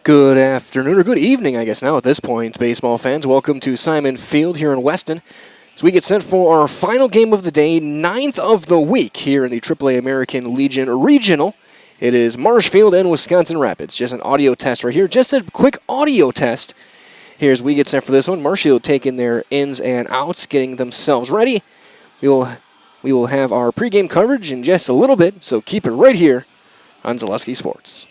Good afternoon, or good evening, I guess now at this point, baseball fans. Welcome to Simon Field here in Weston. As we get set for our final game of the day, 9th of the week here in the AAA American Legion Regional. It is Marshfield and Wisconsin Rapids. Just an audio test right here. Just a quick audio test. Here as we get set for this one. Marshfield taking their ins and outs, getting themselves ready. We will have our pregame coverage in just a little bit, so keep it right here on Zaleski Sports.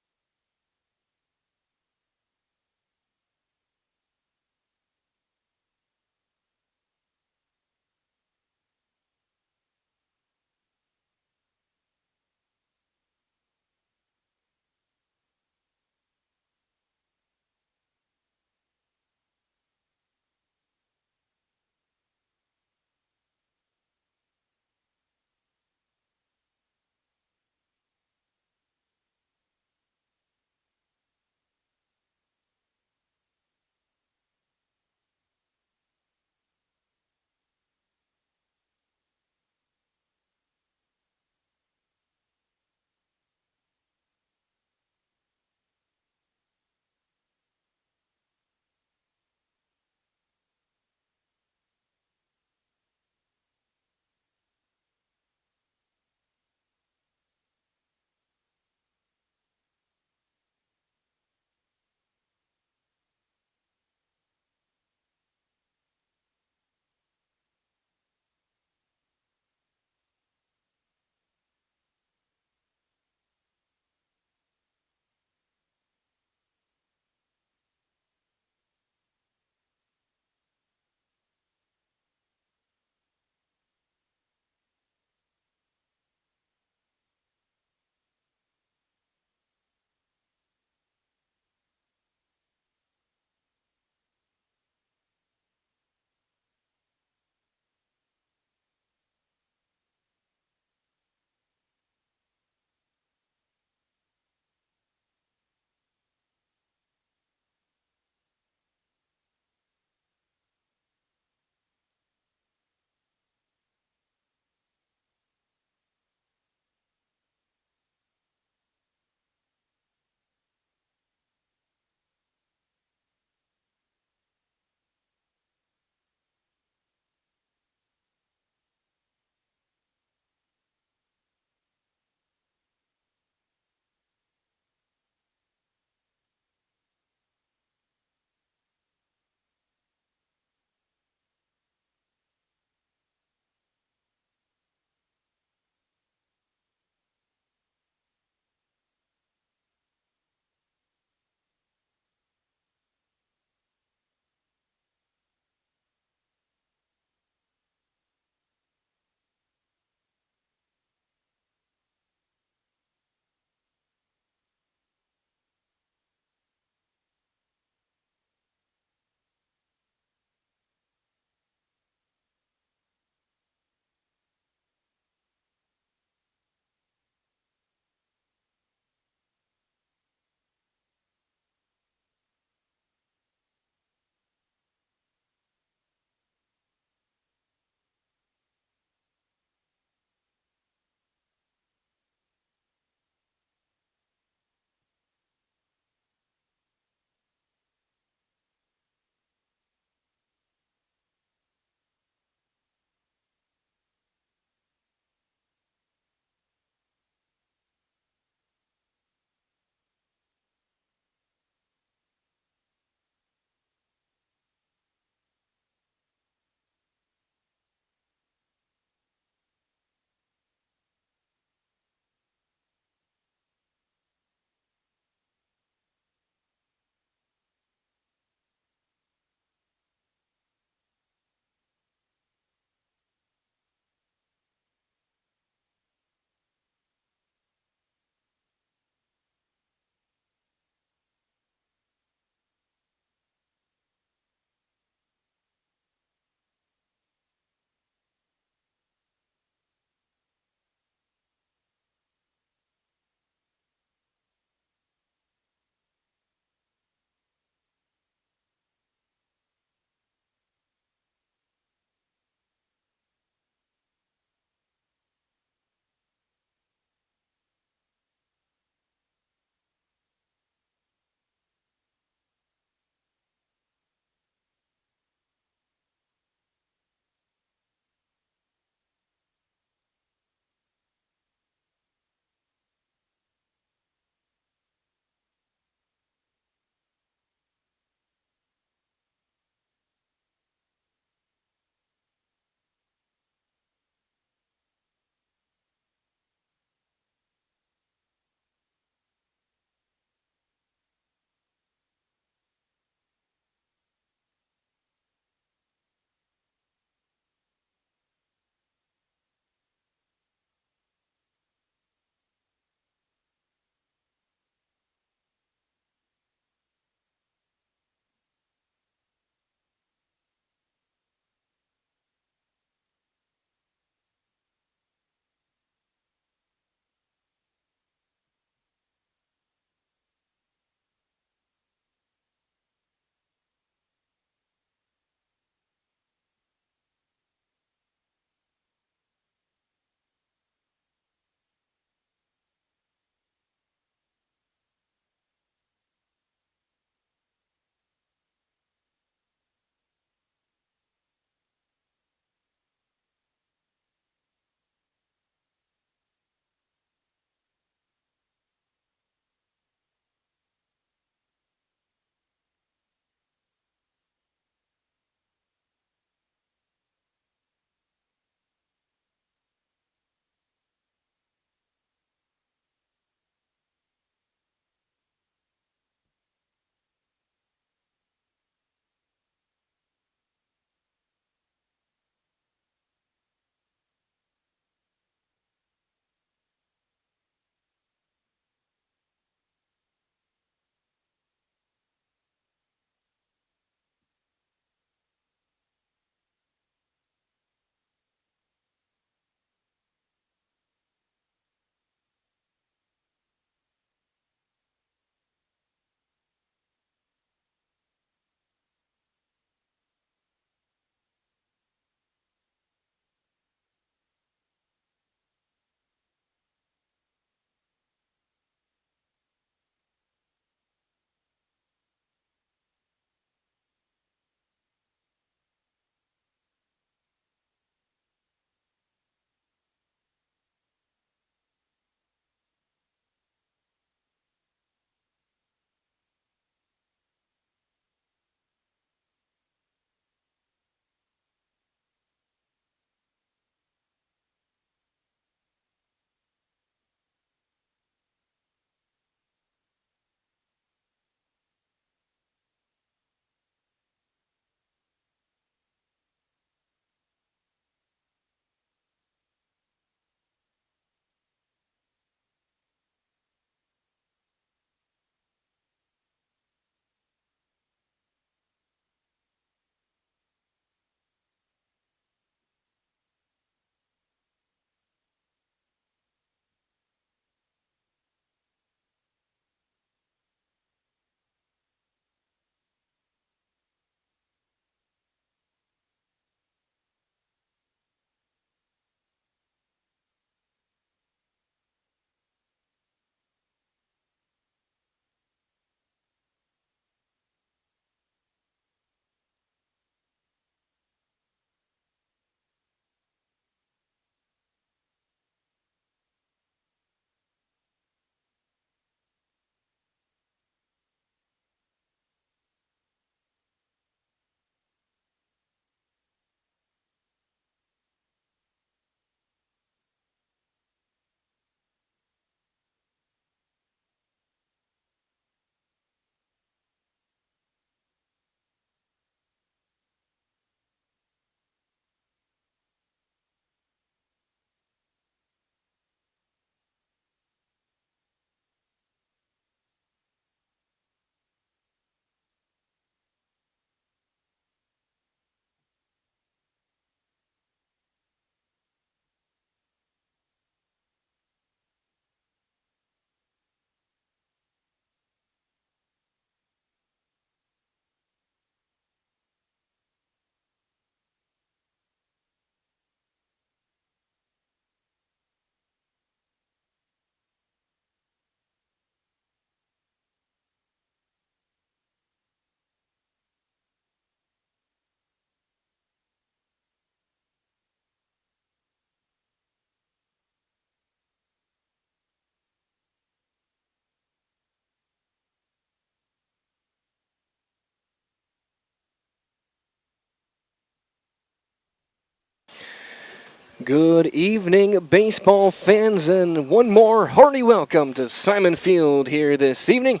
Good evening, baseball fans, and one more hearty welcome to Simon Field here this evening.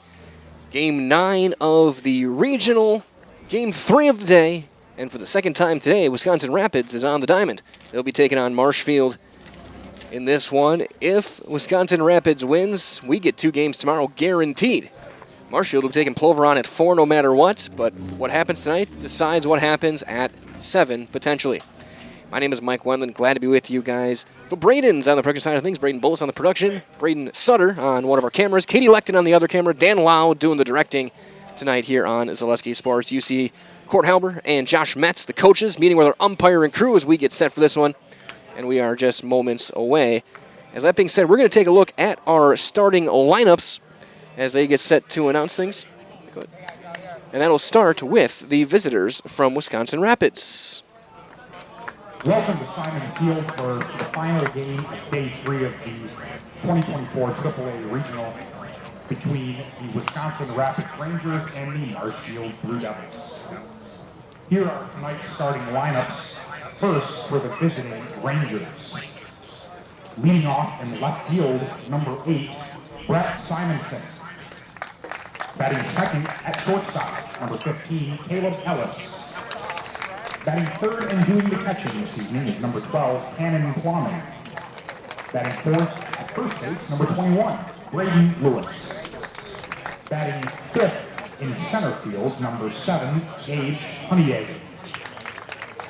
Game 9 of the regional, Game 3 of the day, and for the second time today, Wisconsin Rapids is on the diamond. They'll be taking on Marshfield in this one. If Wisconsin Rapids wins, we get 2 games tomorrow guaranteed. Marshfield will be taking Plover on at 4 no matter what, but what happens tonight decides what happens at 7, potentially. My name is Mike Wendland. Glad to be with you guys. The Braden's on the production side of things. Braden Bullis on the production. Braden Sutter on one of our cameras. Katie Lecton on the other camera. Dan Lau doing the directing tonight here on Zaleski Sports. You see Court Halber and Josh Metz, the coaches, meeting with our umpire and crew as we get set for this one. And we are just moments away. As that being said, we're going to take a look at our starting lineups as they get set to announce things. Go ahead. And that'll start with the visitors from Wisconsin Rapids. Welcome to Simon Field for the final game of Day 3 of the 2024 AAA Regional between the Wisconsin Rapids Rangers and the Marshfield Blue Devils. Here are tonight's starting lineups. First for the visiting Rangers. Leading off in left field, number 8, Brett Simonson. Batting second at shortstop, number 15, Caleb Ellis. Batting third and doing the catching this evening is number 12, Cannon Plowman. Batting fourth at first base, number 21, Braden Lewis. Batting fifth in center field, number 7, Gage Honeyegger.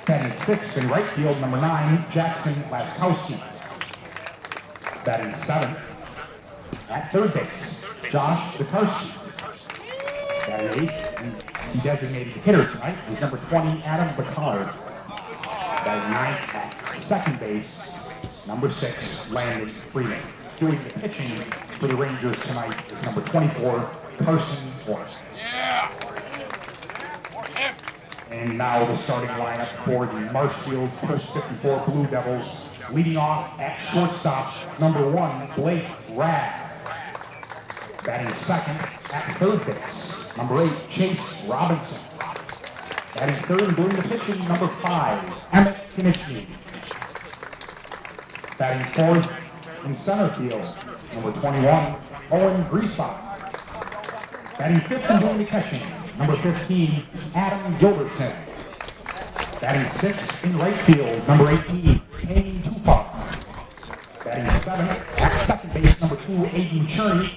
Batting sixth in right field, number 9, Jackson Laskowski. Batting seventh at third base, Josh Vikarski. Batting eighth, and the designated hitter tonight is number 20, Adam Bacard. Batting ninth at second base, number 6, Landon Freeman. Doing the pitching for the Rangers tonight is number 24, Carson Orr. And now the starting lineup for the Marshfield Push 54 Blue Devils. Leading off at shortstop, number 1, Blake Rad. Batting second at third base, number 8, Chase Robinson. Batting third and doing the pitching, number 5, Emmett Kinichny. Batting fourth in center field, number 21, Owen Griesbach. Batting fifth and doing the catching, number 15, Adam Gilbertson. Batting sixth in right field, number 18, Payne Tufar. Batting seventh at second base, number 2, Aiden Cherney.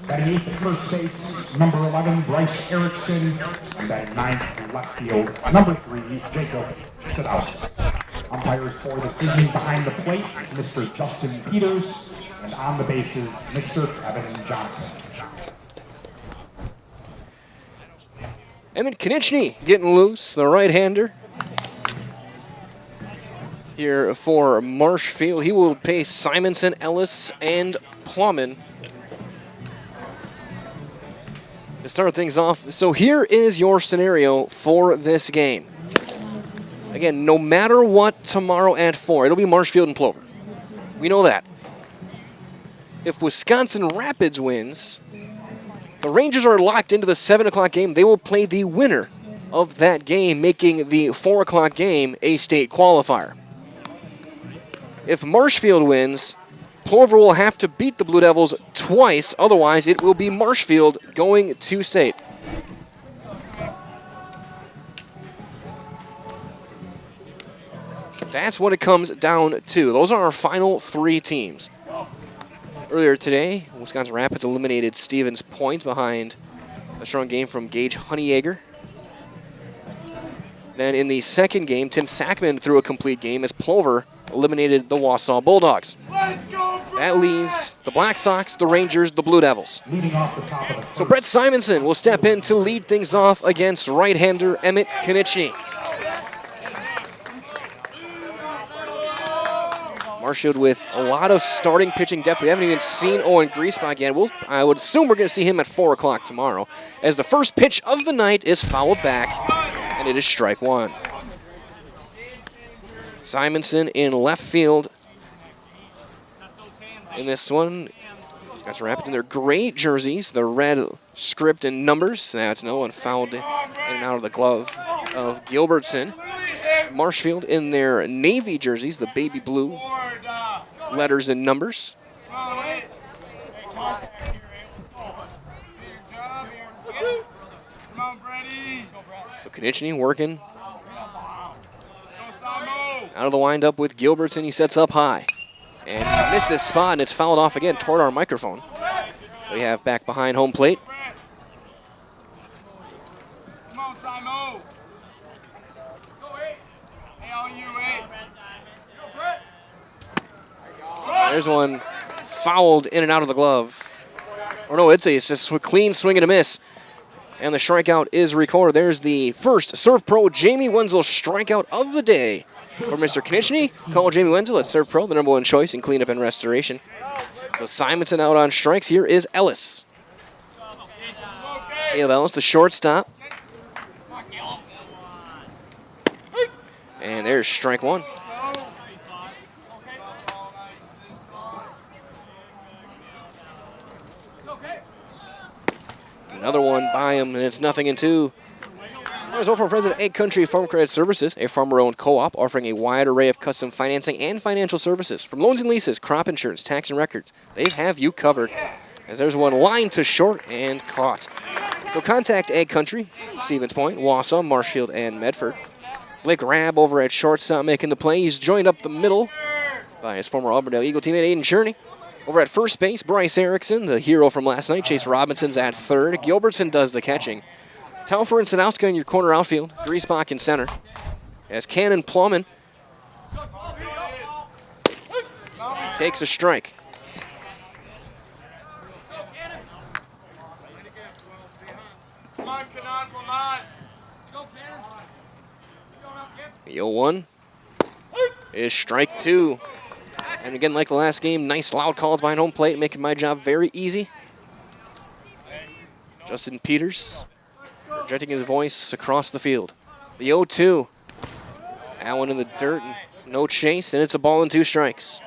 Batting eighth at first base, number 11, Bryce Erickson. And batting ninth in left field, number 3, Jacob Sadowski. Umpires for this evening behind the plate is Mr. Justin Peters, and on the bases, Mr. Kevin Johnson. Emmett Kinichny getting loose, the right-hander. Here for Marshfield, he will pace Simonson, Ellis, and Plumman to start things off. So here is your scenario for this game. Again, no matter what tomorrow at 4, it'll be Marshfield and Plover. We know that. If Wisconsin Rapids wins, the Rangers are locked into the 7 o'clock game. They will play the winner of that game, making the 4 o'clock game a state qualifier. If Marshfield wins, Plover will have to beat the Blue Devils twice. Otherwise, it will be Marshfield going to state. That's what it comes down to. Those are our final 3 teams. Earlier today, Wisconsin Rapids eliminated Stevens Point behind a strong game from Gage Honeyegger. Then in the second game, Tim Sackman threw a complete game as Plover eliminated the Wausau Bulldogs. That leaves the Black Sox, the Rangers, the Blue Devils. So Brett Simonson will step in to lead things off against right-hander Emmett Kinichny. Marshfield with a lot of starting pitching depth. We haven't even seen Owen Griesbach yet. I would assume we're going to see him at 4 o'clock tomorrow, as the first pitch of the night is fouled back, and it is strike 1. Simonson in left field in this one. Wisconsin Rapids in their gray jerseys, the red script and numbers. That's no one fouled in and out of the glove of Gilbertson. Marshfield in their navy jerseys, the baby blue letters and numbers. Konechny working out of the windup with Gilbertson. He sets up high and he misses spot, and it's fouled off again toward our microphone. We have back behind home plate. There's one fouled in and out of the glove. Or no, it's just a clean swing and a miss. And the strikeout is recorded. There's the first Serve Pro Jamie Wenzel strikeout of the day for Mr. Konechny. Call Jamie Wenzel at Serve Pro, the #1 choice in cleanup and restoration. So Simonson out on strikes. Here is Ellis. Caleb Ellis, the shortstop. And there's strike one. Another one by him, and it's 0-2. There's over friends at Egg Country Farm Credit Services, a farmer-owned co-op offering a wide array of custom financing and financial services. From loans and leases, crop insurance, tax and records, they have you covered. As there's one line to short and caught. So contact Egg Country, Stevens Point, Wausau, Marshfield, and Medford. Blake Rabb over at shortstop making the play. He's joined up the middle by his former Auburndale Eagle teammate Aiden Cherney. Over at first base, Bryce Erickson, the hero from last night. Chase Robinson's at third. Gilbertson does the catching. Taufer and Sadowska in your corner outfield. Griesbach in center. As Cannon Plumman takes a strike. The 0-1 is strike two. And again, like the last game, nice loud calls behind home plate, making my job very easy. Justin Peters projecting his voice across the field. The 0-2. That one in the dirt, no chase, and it's a ball and 2 strikes.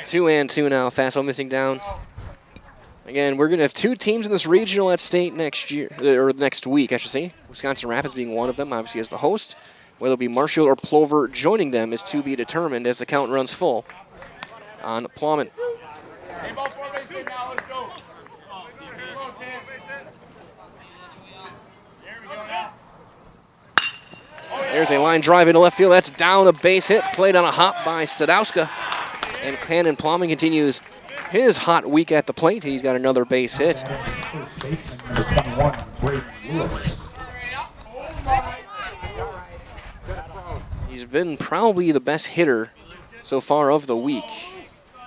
Two and two now. Fastball missing down. Again, we're going to have 2 teams in this regional at state next year, or next week, I should say. Wisconsin Rapids being one of them, obviously as the host. Whether it be Marshfield or Plover joining them is to be determined as the count runs full on Plowman. There's a line drive into left field. That's down, a base hit, played on a hop by Sadowska. And Cannon Plowman continues his hot week at the plate. He's got another base hit. He's been probably the best hitter so far of the week.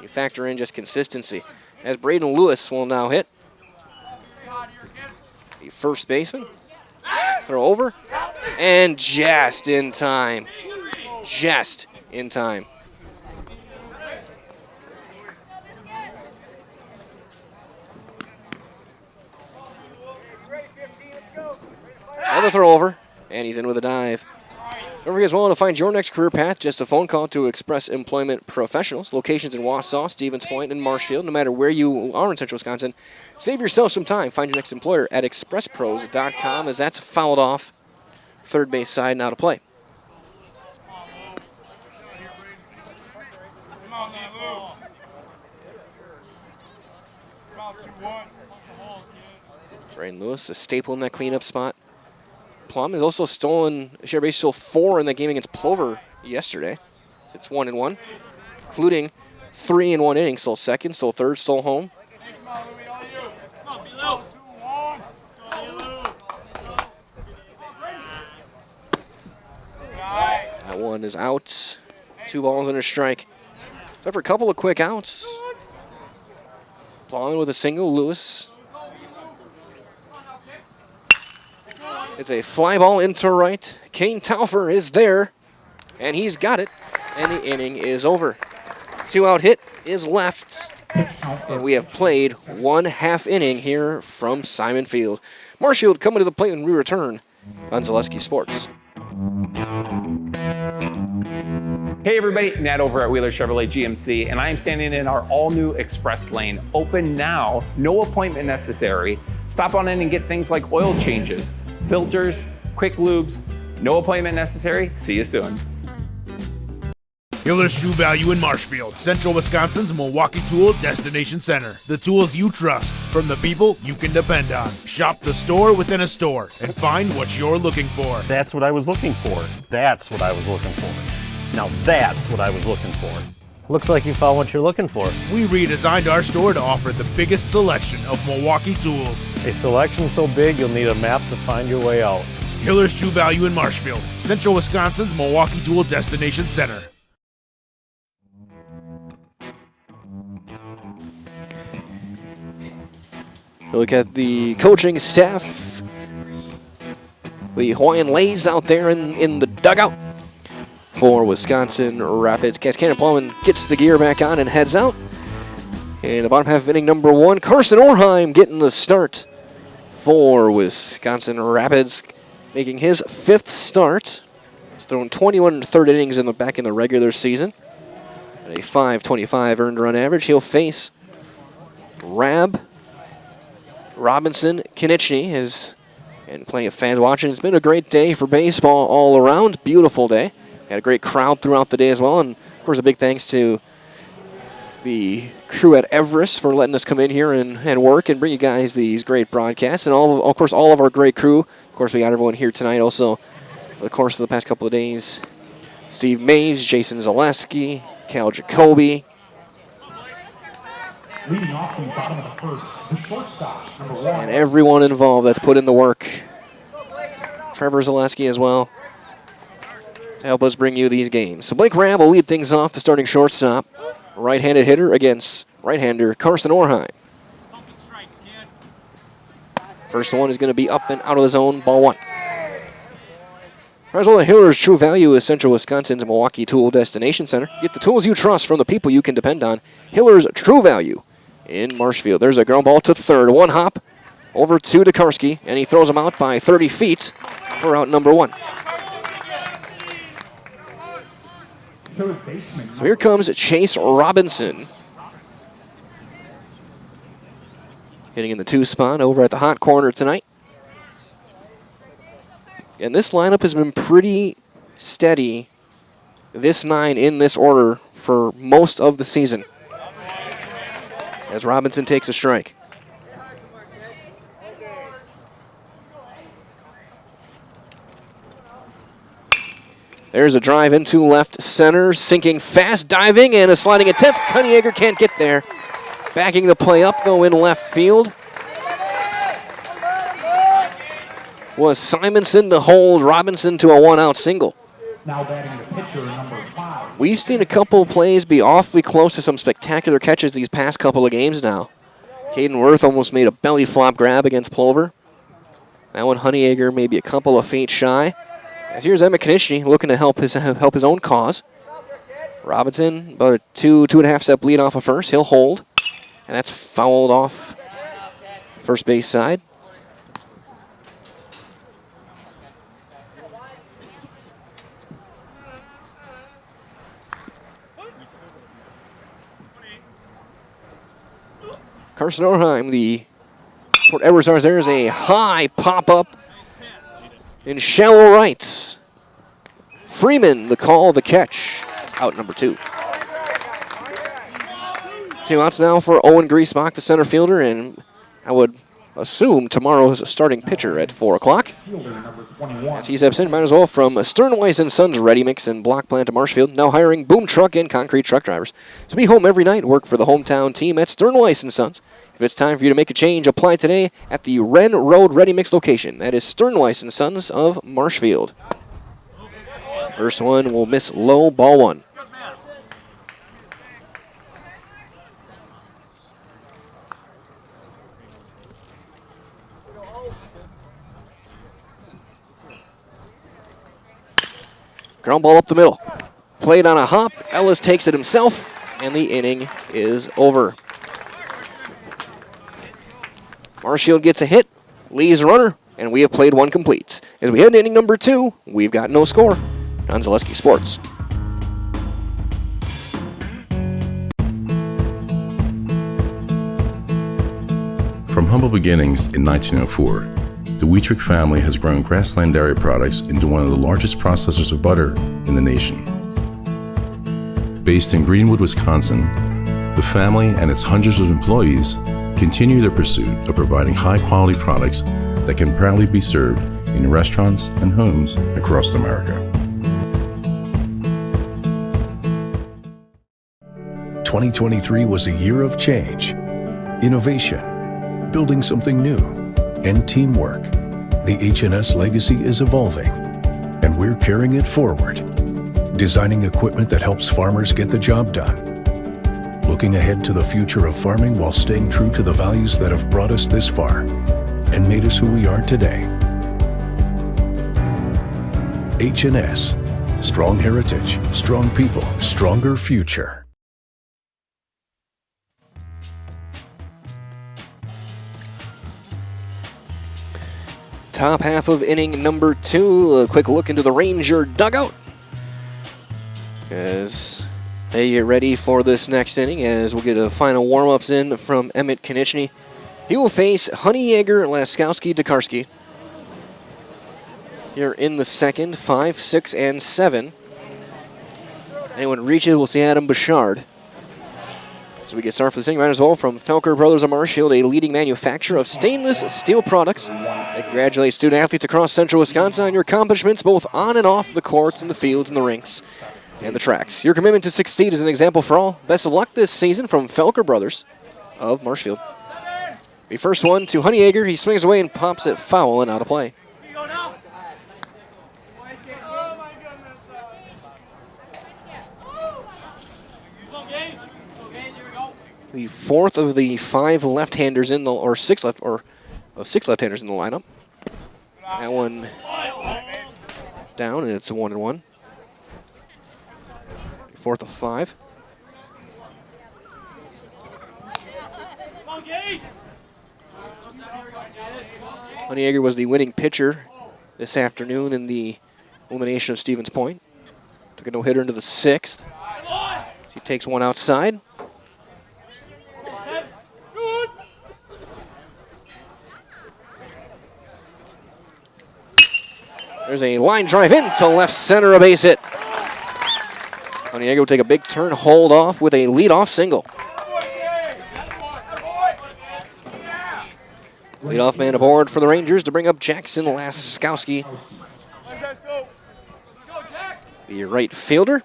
You factor in just consistency. As Braden Lewis will now hit. The first baseman. Throw over. And just in time. Just in time. Another throw over, and he's in with a dive. Don't forget as well to find your next career path. Just a phone call to Express Employment Professionals. Locations in Wausau, Stevens Point, and Marshfield. No matter where you are in Central Wisconsin, save yourself some time. Find your next employer at expresspros.com as that's fouled off. Third base side now to play. Braden Lewis, a staple in that cleanup spot. Plum has also stolen share base, still 4 in the game against Plover yesterday. It's 1-1, including 3 in 1 inning. Still second, still third, still home. That one is out. 2 balls and a strike. So after a couple of quick outs, Plum with a single, Lewis. It's a fly ball into right. Kane Taufer is there, and he's got it, and the inning is over. 2-out hit is left, and we have played 1/2 inning here from Simon Field. Marshfield coming to the plate when we return on Zaleski Sports. Hey everybody, Nat over at Wheeler Chevrolet GMC, and I am standing in our all-new express lane. Open now, no appointment necessary. Stop on in and get things like oil changes, filters, quick lubes, no appointment necessary. See you soon. Hiller's True Value in Marshfield, Central Wisconsin's Milwaukee Tool Destination Center. The tools you trust from the people you can depend on. Shop the store within a store and find what you're looking for. That's what I was looking for. That's what I was looking for. Now that's what I was looking for. Looks like you found what you're looking for. We redesigned our store to offer the biggest selection of Milwaukee tools. A selection so big you'll need a map to find your way out. Hiller's True Value in Marshfield, Central Wisconsin's Milwaukee Tool Destination Center. Look at the coaching staff. The Hawaiian Lays out there in the dugout for Wisconsin Rapids. Cannon Plowman gets the gear back on and heads out. In the bottom half of inning number 1, Carson Orheim getting the start for Wisconsin Rapids, making his 5th start. He's thrown 21 third innings back in the regular season. At a .525 earned run average. He'll face Robinson, Konieczny, and plenty of fans watching. It's been a great day for baseball all around. Beautiful day. Had a great crowd throughout the day as well. And, of course, a big thanks to the crew at Everest for letting us come in here and work and bring you guys these great broadcasts. And, all of our great crew. Of course, we got everyone here tonight also for the course of the past couple of days. Steve Maves, Jason Zaleski, Cal Jacoby. Leading off from the bottom of the first, the shortstop, number 1. And everyone involved that's put in the work. Trevor Zaleski as well to help us bring you these games. So Blake Rabb will lead things off, the starting shortstop. Right-handed hitter against right-hander Carson Orheim. First one is going to be up and out of the zone, ball 1. Arizona Hiller's True Value is Central Wisconsin's Milwaukee Tool Destination Center. Get the tools you trust from the people you can depend on. Hiller's True Value in Marshfield. There's a ground ball to third. One hop over to Tokarski, and he throws him out by 30 feet for out number 1. So here comes Chase Robinson. Hitting in the 2 spot over at the hot corner tonight. And this lineup has been pretty steady, this 9 in this order, for most of the season. As Robinson takes a strike. There's a drive into left center, sinking fast, diving, and a sliding attempt. Kuniager can't get there. Backing the play up, though, in left field was Simonson to hold Robinson to a 1-out single. Now batting the pitcher, number 5. We've seen a couple plays be awfully close to some spectacular catches these past couple of games now. Caden Worth almost made a belly flop grab against Plover. That one, Honeyegger, maybe a couple of feet shy. As here's Emmett Konieczny looking to help his own cause. Robinson, about a 2.5 step lead off of first. He'll hold, and that's fouled off first base side. Carson Orheim, the Port Edward Stars. There's a high pop-up in shallow rights. Freeman, the call, the catch. Out number 2. 2 outs now for Owen Griesbach, the center fielder, and I would assume tomorrow's starting pitcher at 4 o'clock. As he steps in, might as well, from Sternweiss & Sons Ready Mix and Block Plant to Marshfield, now hiring boom truck and concrete truck drivers. So be home every night, work for the hometown team at Sternweiss & Sons. If it's time for you to make a change, apply today at the Wren Road Ready Mix location. That is Sternweiss & Sons of Marshfield. First one will miss low, ball 1. Ground ball up the middle. Played on a hop. Ellis takes it himself, and the inning is over. Marshfield gets a hit, leaves a runner, and we have played 1 complete. As we head to inning number 2, we've got no score on Zaleski Sports. humble beginnings in 1904, the Wheatrick family has grown grassland dairy products into one of the largest processors of butter in the nation. Based in Greenwood, Wisconsin, the family and its hundreds of employees continue their pursuit of providing high-quality products that can proudly be served in restaurants and homes across America. 2023 was a year of change, innovation, building something new, and teamwork. The H&S legacy is evolving, and we're carrying it forward, designing equipment that helps farmers get the job done, looking ahead to the future of farming while staying true to the values that have brought us this far and made us who we are today. H&S, strong heritage, strong people, stronger future. Top half of inning number 2. A quick look into the Ranger dugout as they get ready for this next inning, as we'll get a final warm-ups in from Emmett Konieczny. He will face Honeyegger, Laskowski, Tokarski here in the second, 5, 6, and 7. Anyone reach it, we'll see Adam Bouchard. So we get started for this inning, might as well, from Felker Brothers of Marshfield, a leading manufacturer of stainless steel products. I congratulate student athletes across central Wisconsin on your accomplishments, both on and off the courts and the fields and the rinks and the tracks. Your commitment to succeed is an example for all. Best of luck this season from Felker Brothers of Marshfield. The first one to Honeyegger. He swings away and pops it foul and out of play. The fourth of the 5 left-handers in the, or 6 left-handers in the lineup. That one down, and it's a 1-1. Fourth of 5. Honeyegger was the winning pitcher this afternoon in the elimination of Stevens Point. Took a no-hitter into the 6th. So he takes one outside. There's a line drive into left center, a base hit. Honeyegger will take a big turn, hold off with a leadoff single. Leadoff man aboard for the Rangers to bring up Jackson Laskowski, the right fielder.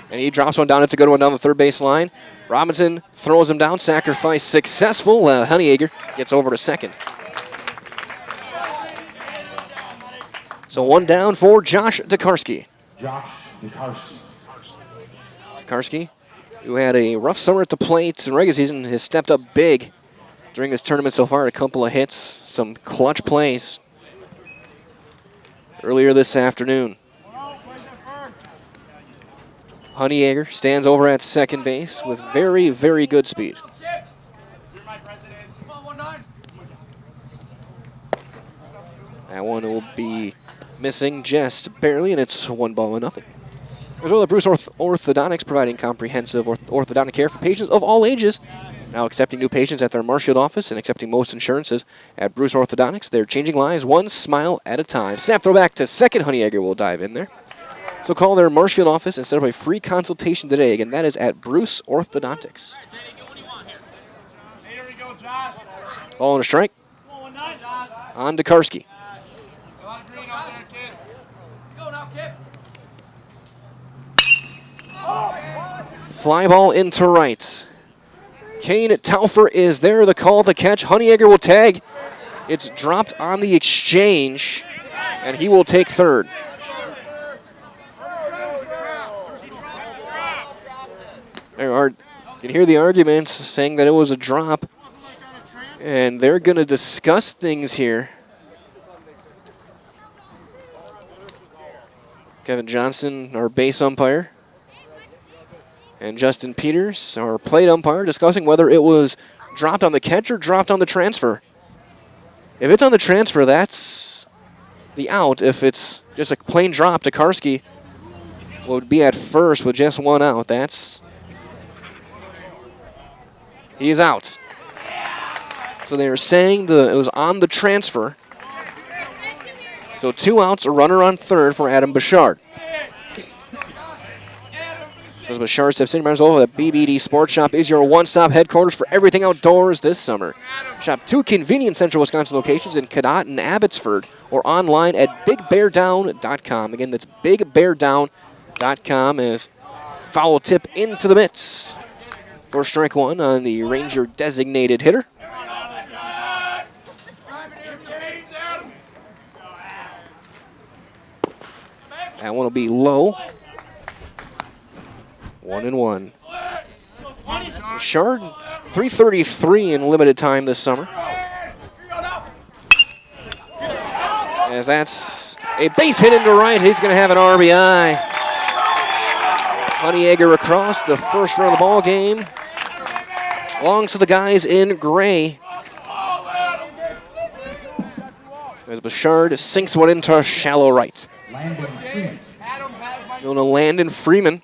And he drops one down. It's a good one down the third base line. Robinson throws him down. Sacrifice successful. Honeyegger gets over to second. So one down for Josh Tokarski. Tokarski, who had a rough summer at the plate in regular season, has stepped up big during this tournament so far. A couple of hits, some clutch plays earlier this afternoon. Honeyegger stands over at second base with very, very good speed. That one will be missing just barely, and it's 1-0. As well as Bruce Orthodontics, providing comprehensive orthodontic care for patients of all ages. Now accepting new patients at their Marshfield office and accepting most insurances at Bruce Orthodontics. They're changing lives one smile at a time. Snap throw back to second. Honeyegger will dive in there. So call their Marshfield office and set up a free consultation today. Again, that is at Bruce Orthodontics. Ball and a strike. On Tokarski. Fly ball into right. Kane Taufer is there. The call to catch. Honeyegger will tag. It's dropped on the exchange, and he will take third. You can hear the arguments saying that it was a drop, and they're going to discuss things here. Kevin Johnson, our base umpire, and Justin Peters, our plate umpire, discussing whether it was dropped on the catch or dropped on the transfer? If it's on the transfer, that's the out. If it's just a plain drop, Tokarski would be at first with just one out. He's out. So they were saying it was on the transfer. So 2 outs, a runner on third for Adam Bouchard. So as Bouchard steps in, remember that BBD Sports Shop is your one-stop headquarters for everything outdoors this summer. Shop 2 convenient Central Wisconsin locations in Cadott and Abbotsford or online at bigbeardown.com. Again, that's bigbeardown.com as foul tip into the mitts. For strike one on the Ranger designated hitter. That one will be low. 1-1. Bouchard, 333 in limited time this summer. As that's a base hit into right, he's going to have an RBI. Honeyegger across the first run of the ball game. Belongs to the guys in gray. As Bouchard sinks one into shallow right. Going to Landon Freeman.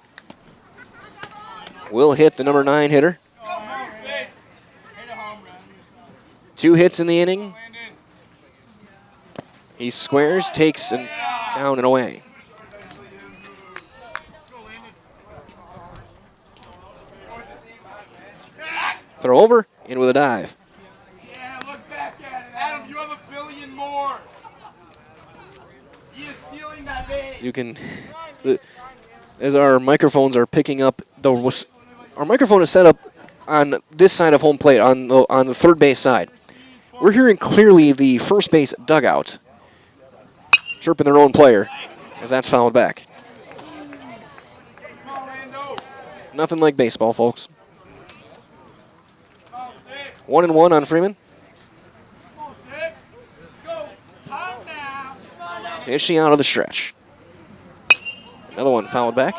Will hit the number 9 hitter. 2 hits in the inning. He squares, takes and down and away. Throw over, in with a dive. Yeah, look back at it, Adam. You have $1 billion more. He is stealing that base. You can, as our microphones are picking up, our microphone is set up on this side of home plate, on the third base side. We're hearing clearly the first base dugout chirping their own player as that's fouled back. Nothing like baseball, folks. 1-1 on Freeman. Finishing out of the stretch. Another one fouled back.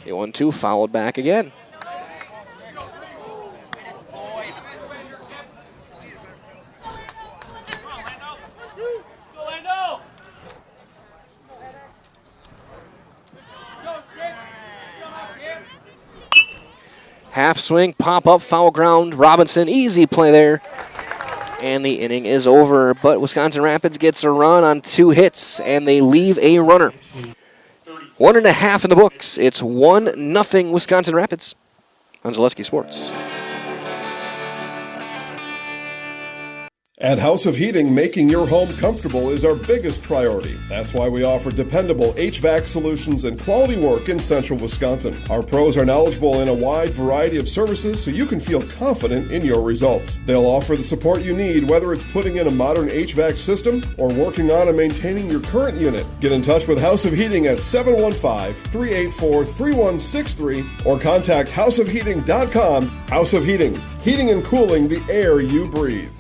Okay, 1-2, fouled back again. Half swing, pop up, foul ground. Robinson, easy play there. And the inning is over. But Wisconsin Rapids gets a run on 2 hits, and they leave a runner. 1.5 in the books. It's 1-0 Wisconsin Rapids on Zaleski Sports. At House of Heating, making your home comfortable is our biggest priority. That's why we offer dependable HVAC solutions and quality work in central Wisconsin. Our pros are knowledgeable in a wide variety of services so you can feel confident in your results. They'll offer the support you need, whether it's putting in a modern HVAC system or working on and maintaining your current unit. Get in touch with House of Heating at 715-384-3163 or contact houseofheating.com. House of Heating, heating and cooling the air you breathe.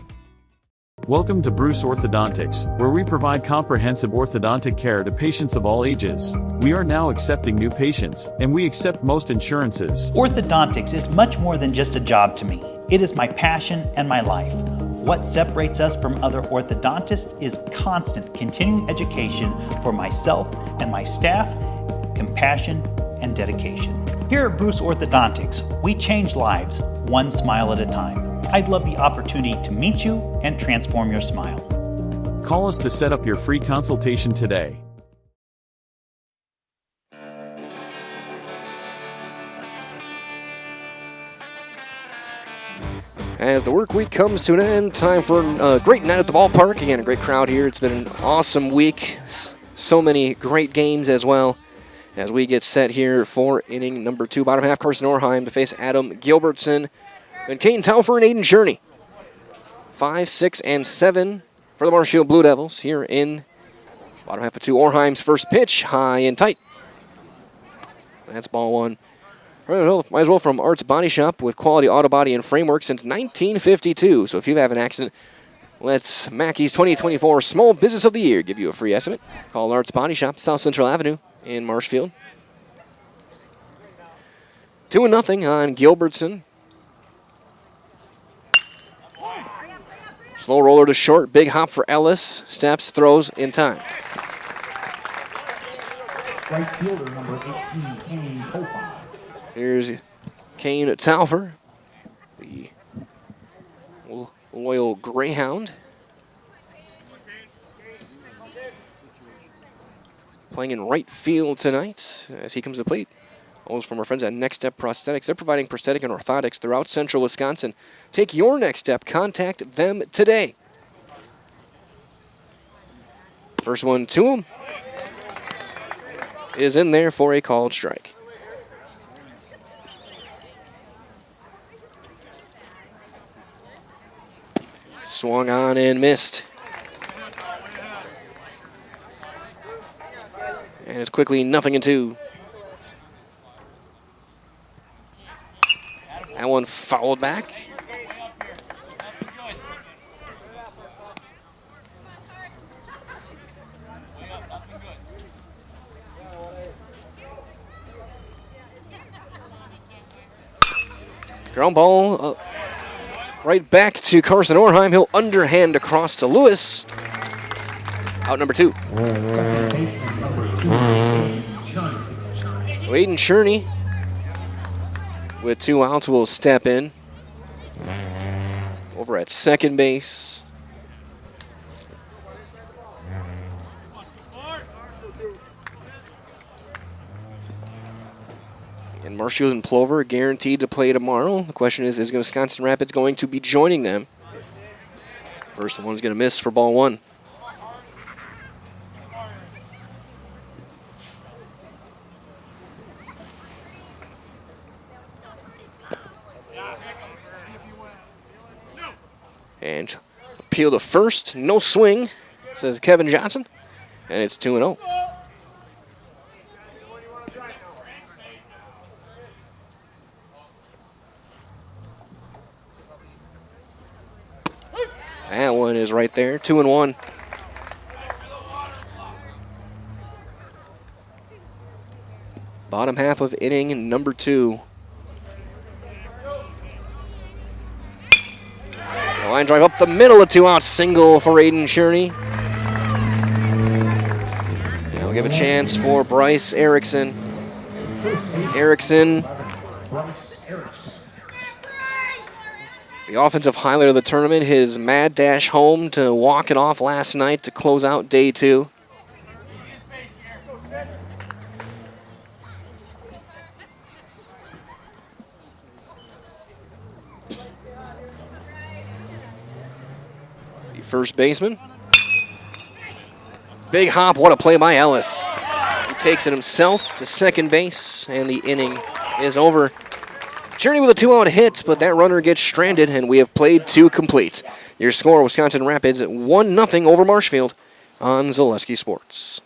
Welcome to Bruce Orthodontics, where we provide comprehensive orthodontic care to patients of all ages. We are now accepting new patients, and we accept most insurances. Orthodontics is much more than just a job to me. It is my passion and my life. What separates us from other orthodontists is constant continuing education for myself and my staff, compassion, and dedication. Here at Bruce Orthodontics, we change lives one smile at a time. I'd love the opportunity to meet you and transform your smile. Call us to set up your free consultation today. As the work week comes to an end, time for a great night at the ballpark. Again, a great crowd here. It's been an awesome week. So many great games as well. As we get set here for inning number 2, bottom half, Carson Orheim to face Adam Gilbertson. And Kane Taufer and Aiden Journey. 5, 6, and 7 for the Marshfield Blue Devils here in bottom half of 2. Orheim's first pitch, high and tight. That's ball 1. Might as well from Arts Body Shop with quality auto body and framework since 1952. So if you have an accident, let's Mackey's 2024 Small Business of the Year give you a free estimate. Call Arts Body Shop, South Central Avenue in Marshfield. 2-0 on Gilbertson. Slow roller to short, big hop for Ellis. Steps, throws in time. Right fielder, number 18, Kane Topon. Here's Kane Taufer, the loyal Greyhound. Playing in right field tonight as he comes to the plate. Always from our friends at Next Step Prosthetics. They're providing prosthetic and orthotics throughout central Wisconsin. Take your next step. Contact them today. First one to him is in there for a called strike. Swung on and missed. And it's quickly 0-2. That one fouled back. Ground ball right back to Carson Orheim. He'll underhand across to Lewis. Out number 2. So Aiden Cherney with 2 outs will step in. Over at second base. And Marshfield and Plover are guaranteed to play tomorrow. The question is Wisconsin Rapids going to be joining them? First one's going to miss for ball 1. And appeal to first, no swing, says Kevin Johnson, and it's 2-0. That one is right there, 2-1. Bottom half of inning number 2. Line drive up the middle, a 2-out single for Aiden Cherney. Yeah, we'll give a chance for Bryce Erickson. Erickson, the offensive highlight of the tournament, his mad dash home to walk it off last night to close out day 2. First baseman. Big hop, what a play by Ellis. He takes it himself to second base, and the inning is over. Cherney with a 2-out hit, but that runner gets stranded, and we have played 2 completes. Your score, Wisconsin Rapids 1-0 over Marshfield on Zaleski Sports.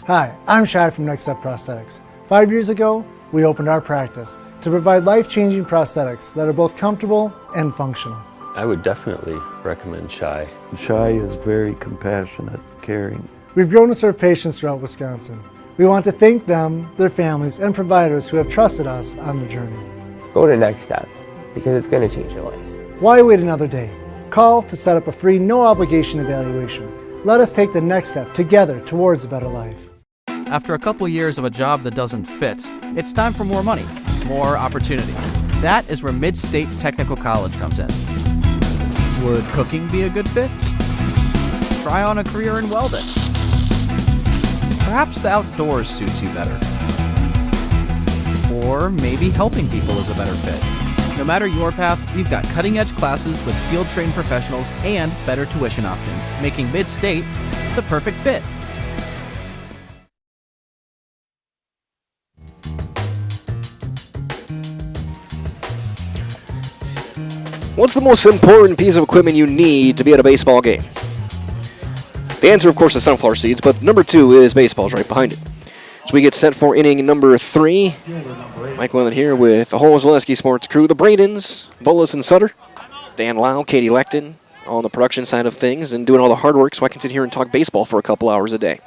Hi, I'm Shad from Next Step Prosthetics. 5 years ago, we opened our practice to provide life-changing prosthetics that are both comfortable and functional. I would definitely recommend Shai. Shai is very compassionate, caring. We've grown to serve patients throughout Wisconsin. We want to thank them, their families, and providers who have trusted us on the journey. Go to Next Step, because it's going to change your life. Why wait another day? Call to set up a free, no-obligation evaluation. Let us take the next step together towards a better life. After a couple years of a job that doesn't fit, it's time for more money, more opportunity. That is where Mid-State Technical College comes in. Would cooking be a good fit? Try on a career in welding. Perhaps the outdoors suits you better. Or maybe helping people is a better fit. No matter your path, we've got cutting-edge classes with field-trained professionals and better tuition options, making Mid-State the perfect fit. What's the most important piece of equipment you need to be at a baseball game? The answer, of course, is sunflower seeds, but number 2 is baseballs right behind it. So we get set for inning number 3. Mike Willen here with the whole Zaleski Sports crew. The Bradens, Bullis and Sutter, Dan Lau, Katie Lecton, on the production side of things and doing all the hard work so I can sit here and talk baseball for a couple hours a day.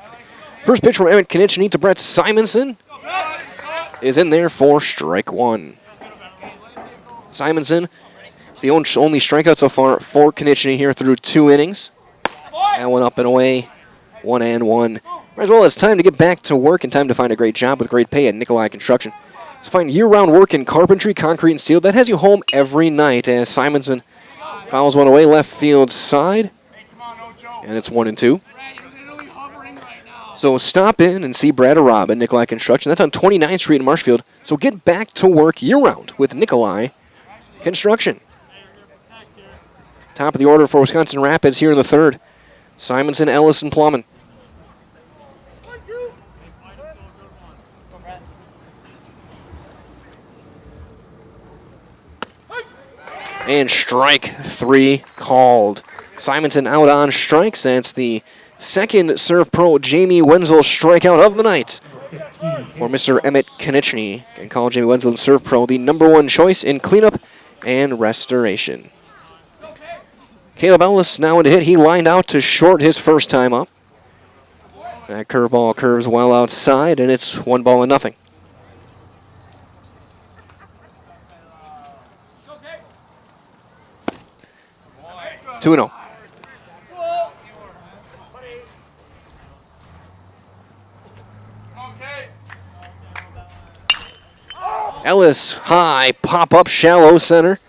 First pitch from Emmett Konieczny to Brett Simonson is in there for strike 1. Simonson is the only strikeout so far for Konieczny here through 2 innings. That one up and away, 1-1. As well as time to get back to work and time to find a great job with great pay at Nikolai Construction. So find year-round work in carpentry, concrete, and steel that has you home every night as Simonson fouls one away left field side. And it's 1-2. So stop in and see Brad or Rob at Nikolai Construction. That's on 29th Street in Marshfield. So get back to work year-round with Nikolai Construction. Top of the order for Wisconsin Rapids here in the 3rd. Simonson, Ellis, and Plumman. And strike 3 called. Simonson out on strikes. That's the second serve pro Jamie Wenzel strikeout of the night for Mr. Emmett Konieczny. And call Jamie Wenzel and serve pro the #1 choice in cleanup and restoration. Caleb Ellis now in to hit. He lined out to short his first time up. That curveball curves well outside, and it's 1-0. 2-0. Ellis high, pop up, shallow center.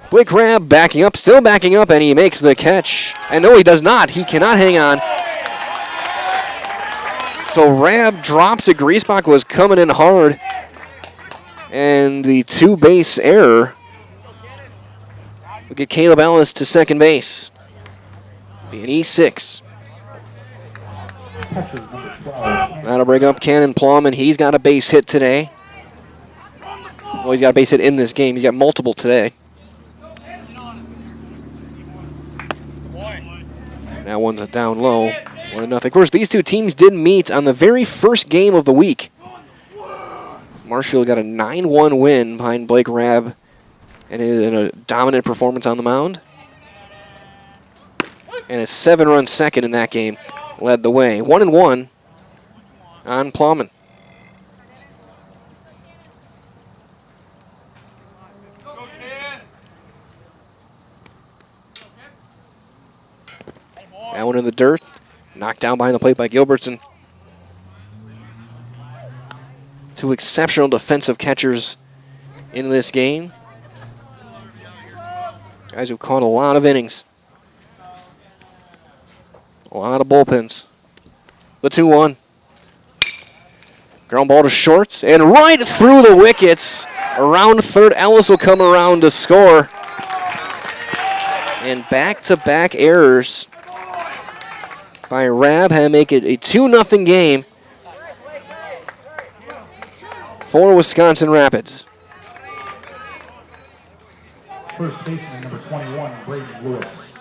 Blake Rabb backing up, still backing up, and he makes the catch. And no, he does not. He cannot hang on. So Rabb drops it. Griesbach was coming in hard. And the 2-base error will get Caleb Ellis to second base. Be an E6. That'll bring up Cannon Plum, and he's got a base hit today. Well, he's got a base hit in this game. He's got multiple today. That one's a down low, 1-0. Of course, these two teams did meet on the very first game of the week. Marshfield got a 9-1 win behind Blake Rabb and in a dominant performance on the mound. And a 7-run second in that game led the way. 1-1 on Plowman. That one in the dirt. Knocked down behind the plate by Gilbertson. 2 exceptional defensive catchers in this game. Guys who've caught a lot of innings. A lot of bullpens. The 2-1. Ground ball to short and right through the wickets. Around third, Ellis will come around to score. And back-to-back errors by Rabb had make it a 2-0 game for Wisconsin Rapids. First baseman, number 21, Braden Lewis.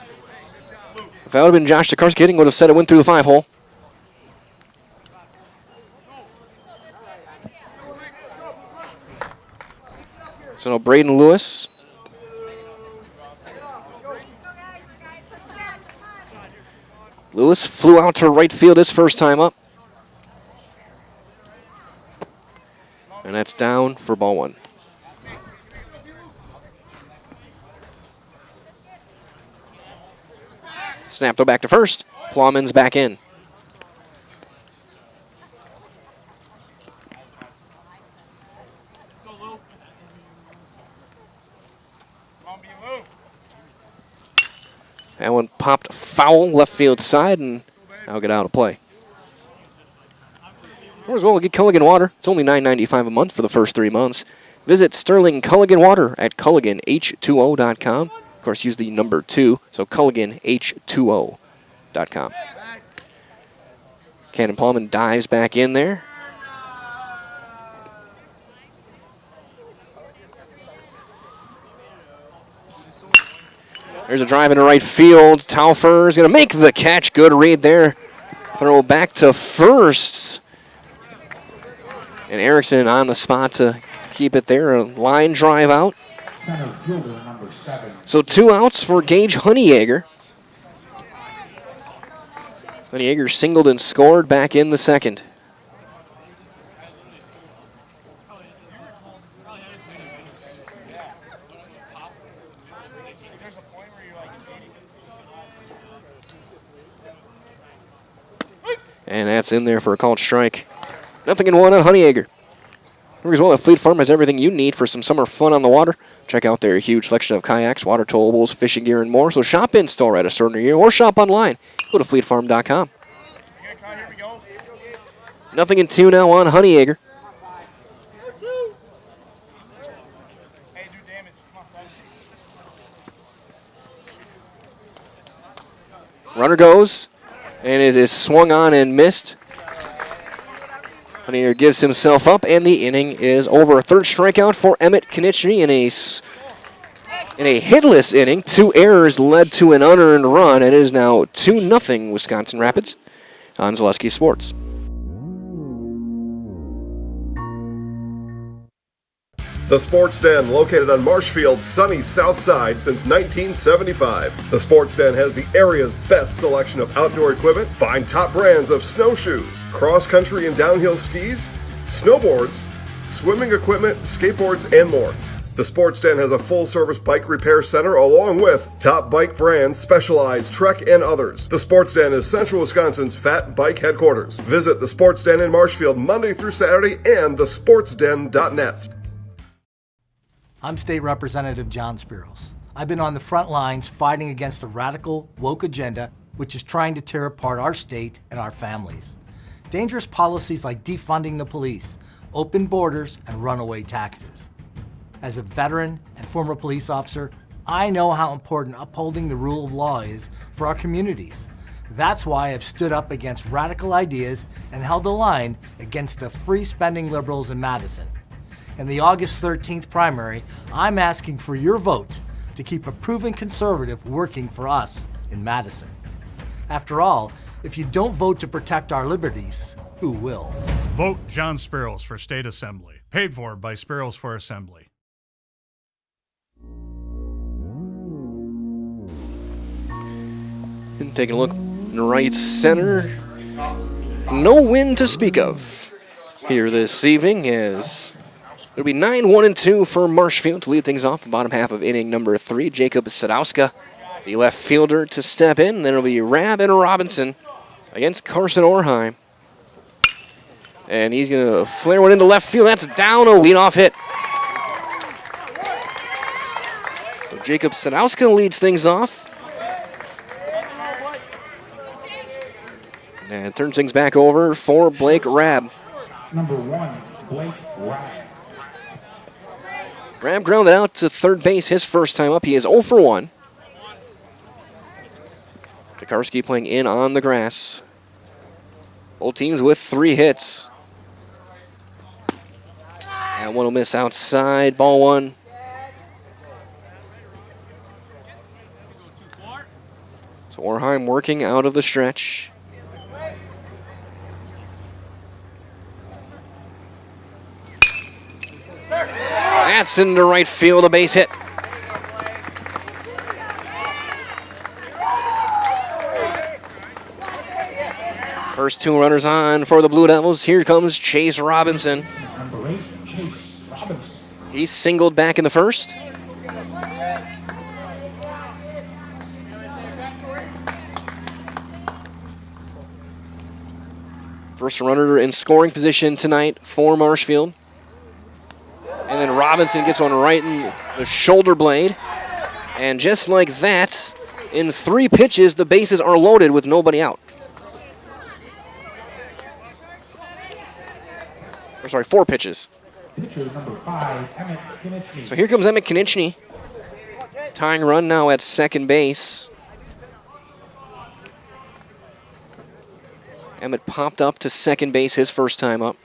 If that would have been Josh Tokarski hitting, would have said it went through the 5-hole. So now Braden Lewis. Lewis flew out to right field his first time up. And that's down for ball 1. Snap throw back to first. Plowman's back in. That one popped foul left field side, and I'll get out of play. Or as well, get Culligan Water. It's only $9.95 a month for the first 3 months. Visit Sterling Culligan Water at CulliganH2O.com. Of course, use the number 2, so CulliganH2O.com. Cannon Plowman dives back in there. There's a drive into right field. Taufer is going to make the catch. Good read there. Throw back to first. And Erickson on the spot to keep it there. A line drive out. Center fielder number 7. So 2 outs for Gage Honeyegger. Honeyegger singled and scored back in the second. And that's in there for a called strike. 0-1 on Honeyegger. As well, Fleet Farm has everything you need for some summer fun on the water. Check out their huge selection of kayaks, water towables, fishing gear, and more. So shop in store at a store near you or shop online. Go to fleetfarm.com. 0-2 now on Honeyegger. Runner goes, and it is swung on and missed. Honeyegger gives himself up, and the inning is over. A third strikeout for Emmett Konieczny in a hitless inning. 2 errors led to an unearned run. It is now 2-0 Wisconsin Rapids on Zaleski Sports. The Sports Den, located on Marshfield's sunny south side since 1975. The Sports Den has the area's best selection of outdoor equipment. Find top brands of snowshoes, cross-country and downhill skis, snowboards, swimming equipment, skateboards, and more. The Sports Den has a full-service bike repair center along with top bike brands, Specialized, Trek, and others. The Sports Den is Central Wisconsin's fat bike headquarters. Visit the Sports Den in Marshfield Monday through Saturday and thesportsden.net. I'm State Representative John Spiros. I've been on the front lines fighting against the radical, woke agenda which is trying to tear apart our state and our families. Dangerous policies like defunding the police, open borders, and runaway taxes. As a veteran and former police officer, I know how important upholding the rule of law is for our communities. That's why I've stood up against radical ideas and held a line against the free-spending liberals in Madison. In the August 13th primary, I'm asking for your vote to keep a proven conservative working for us in Madison. After all, if you don't vote to protect our liberties, who will? Vote John Spiros for State Assembly. Paid for by Spiros for Assembly. And taking a look in right center. No win to speak of here this evening as it'll be 9-1-2 for Marshfield to lead things off the bottom half of inning number 3. Jacob Sadowska, the left fielder, to step in. Then it'll be Rab and Robinson against Carson Orheim. And he's going to flare one into left field. That's down, a leadoff hit. So Jacob Sadowska leads things off. And turns things back over for Blake Rab. Number 1, Blake Rab. Rab grounded out to third base his first time up. He is 0 for 1. Tokarski playing in on the grass. Both teams with 3 hits. And one will miss outside. Ball 1. So Orheim working out of the stretch. That's into right field, a base hit. First 2 runners on for the Blue Devils. Here comes Chase Robinson. Number 8, Chase Robinson. He's singled back in the first. First runner in scoring position tonight for Marshfield. And then Robinson gets one right in the shoulder blade. And just like that, in 3 pitches, the bases are loaded with nobody out. Or sorry, 4 pitches. Pitcher number 5, Emmett Konieczny. So here comes Emmett Konieczny. Tying run now at second base. Emmett popped up to second base his first time up.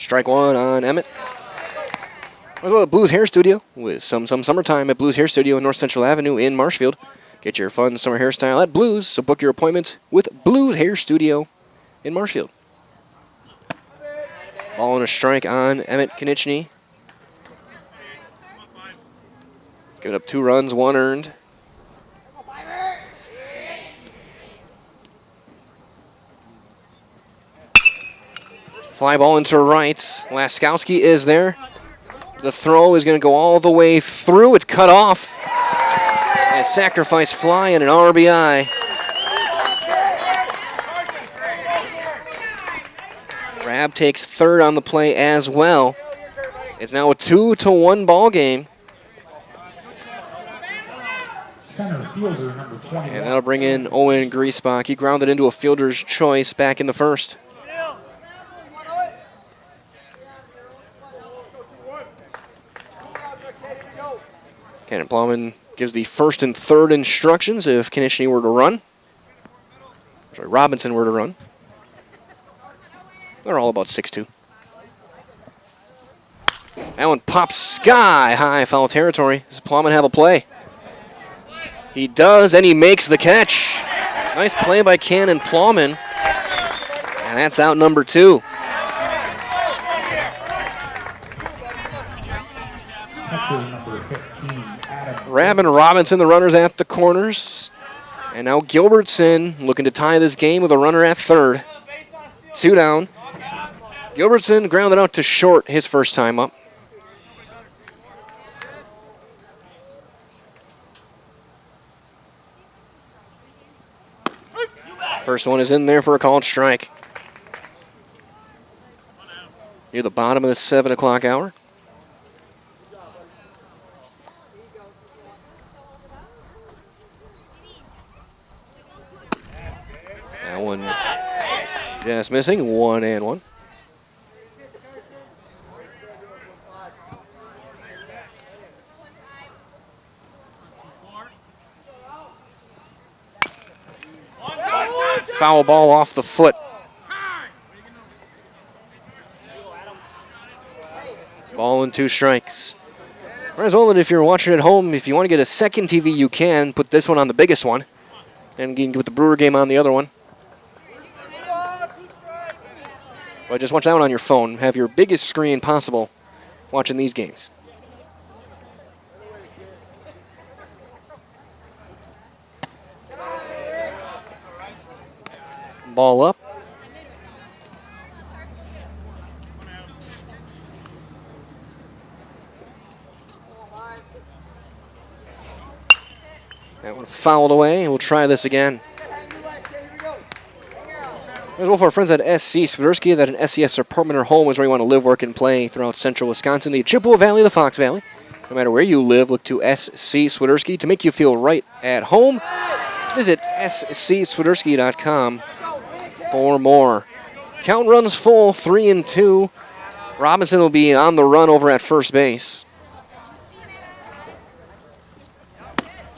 Strike one on Emmett. As well at Blues Hair Studio with some summertime at Blues Hair Studio in North Central Avenue in Marshfield. Get your fun summer hairstyle at Blues, so book your appointment with Blues Hair Studio in Marshfield. Ball and a strike on Emmett Konieczny. Giving up 2 runs, 1 earned. Fly ball into right. Laskowski is there. The throw is going to go all the way through. It's cut off. A sacrifice fly and an RBI. Rab takes third on the play as well. It's now a 2-1 ball game. Center fielder number 20. And that'll bring in Owen Griesbach. He grounded into a fielder's choice back in the first. Cannon Plowman gives the first and third instructions if Konieczny were to run. Sorry, Robinson were to run. They're all about 6'2". That one pops sky high, foul territory. Does Plowman have a play? He does, and he makes the catch. Nice play by Cannon Plowman. And that's out number 2. Rab and Robinson, the runners at the corners. And now Gilbertson looking to tie this game with a runner at third. 2 down. Gilbertson grounded out to short his first time up. First one is in there for a called strike. Near the bottom of the 7 o'clock hour. That one just missing. 1-1. Foul ball off the foot. Ball and 2 strikes. Might as well, that if you're watching at home, if you want to get a second TV, you can put this one on the biggest one. And you can put the Brewer game on the other one. But just watch that one on your phone. Have your biggest screen possible watching these games. Ball up. That one fouled away. We'll try this again. As well for our friends at SC Swiderski, that an SES apartment or home is where you want to live, work, and play throughout central Wisconsin, the Chippewa Valley, the Fox Valley. No matter where you live, look to SC Swiderski to make you feel right at home. Visit scswiderski.com for more. Count runs full, 3-2. Robinson will be on the run over at first base.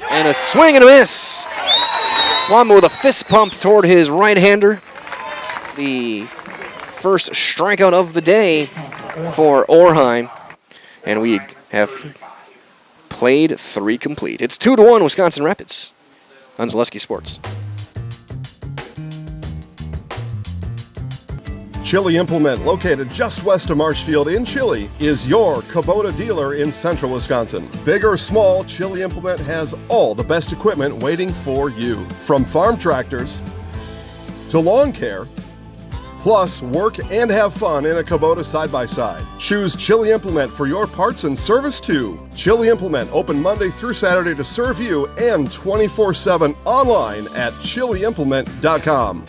And a swing and a miss. Plowman with a fist pump toward his right-hander. The first strikeout of the day for Orheim. And we have played 3 complete. It's 2-1 Wisconsin Rapids on Zaleski Sports. Chili Implement, located just west of Marshfield in Chili, is your Kubota dealer in central Wisconsin. Big or small, Chili Implement has all the best equipment waiting for you. From farm tractors to lawn care, plus work and have fun in a Kubota side-by-side. Choose Chili Implement for your parts and service too. Chili Implement, open Monday through Saturday to serve you, and 24/7 online at chiliimplement.com.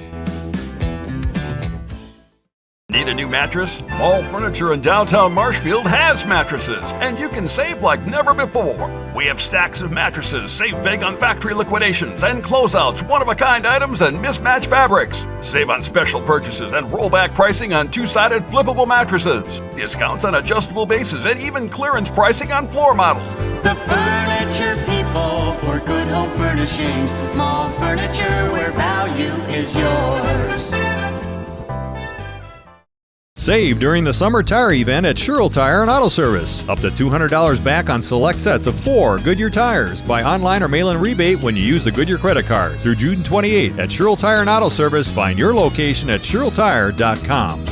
Need a new mattress? Mall Furniture in downtown Marshfield has mattresses, and you can save like never before. We have stacks of mattresses, save big on factory liquidations and closeouts, one-of-a-kind items, and mismatched fabrics. Save on special purchases and rollback pricing on 2-sided flippable mattresses. Discounts on adjustable bases and even clearance pricing on floor models. The furniture people for good home furnishings. Mall Furniture, where value is yours. Save during the summer tire event at Sherrill Tire and Auto Service. Up to $200 back on select sets of 4 Goodyear tires. Buy online or mail-in rebate when you use the Goodyear credit card. Through June 28 at Sherrill Tire and Auto Service. Find your location at SherrillTire.com.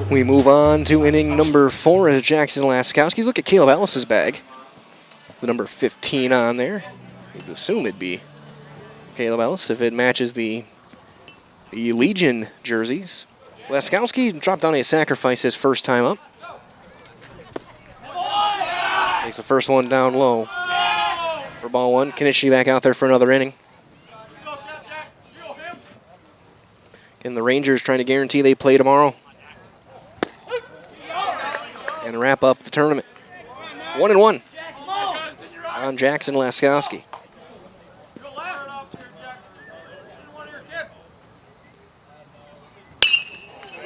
We move on to inning number 4 as Jackson Laskowski's look at Caleb Ellis's bag. The number 15 on there. You'd assume it'd be Caleb Ellis if it matches the Legion jerseys. Laskowski dropped on a sacrifice his first time up. Takes the first one down low for ball 1. Kanishi back out there for another inning. And the Rangers trying to guarantee they play tomorrow and wrap up the tournament. 1-1 on Jackson Laskowski.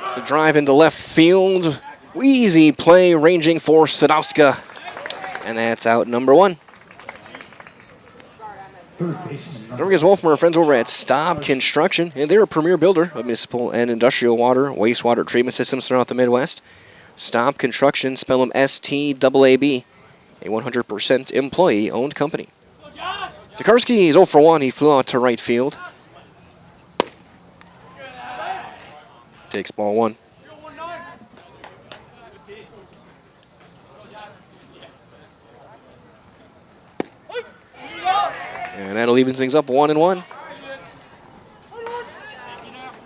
It's a drive into left field. Easy play ranging for Sadowska. And that's out number 1. Don't forget as well from our friends over at Staub Construction. And they're a premier builder of municipal and industrial water, wastewater treatment systems throughout the Midwest. Staub Construction, spell them S-T-A-A-B, a 100% employee-owned company. Tokarski is 0 for 1. He flew out to right field. Takes ball 1. And that'll even things up 1-1.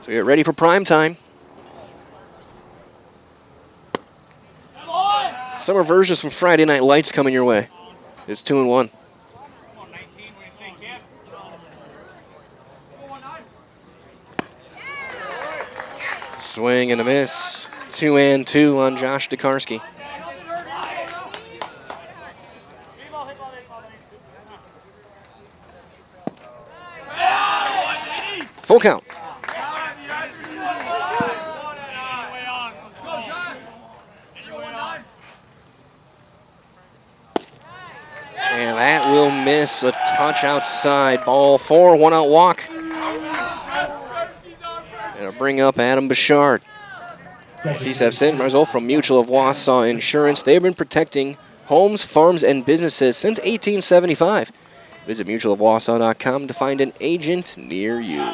So get ready for prime time. Summer versions from Friday Night Lights coming your way. It's 2-1. Swing and a miss. 2-2 on Josh Tokarski. Full count. And that will miss a touch outside. Ball 4, 1 out walk. Gonna bring up Adam Bouchard. As he steps in, Marzol from Mutual of Wausau Insurance. They've been protecting homes, farms, and businesses since 1875. Visit mutualofwausau.com to find an agent near you.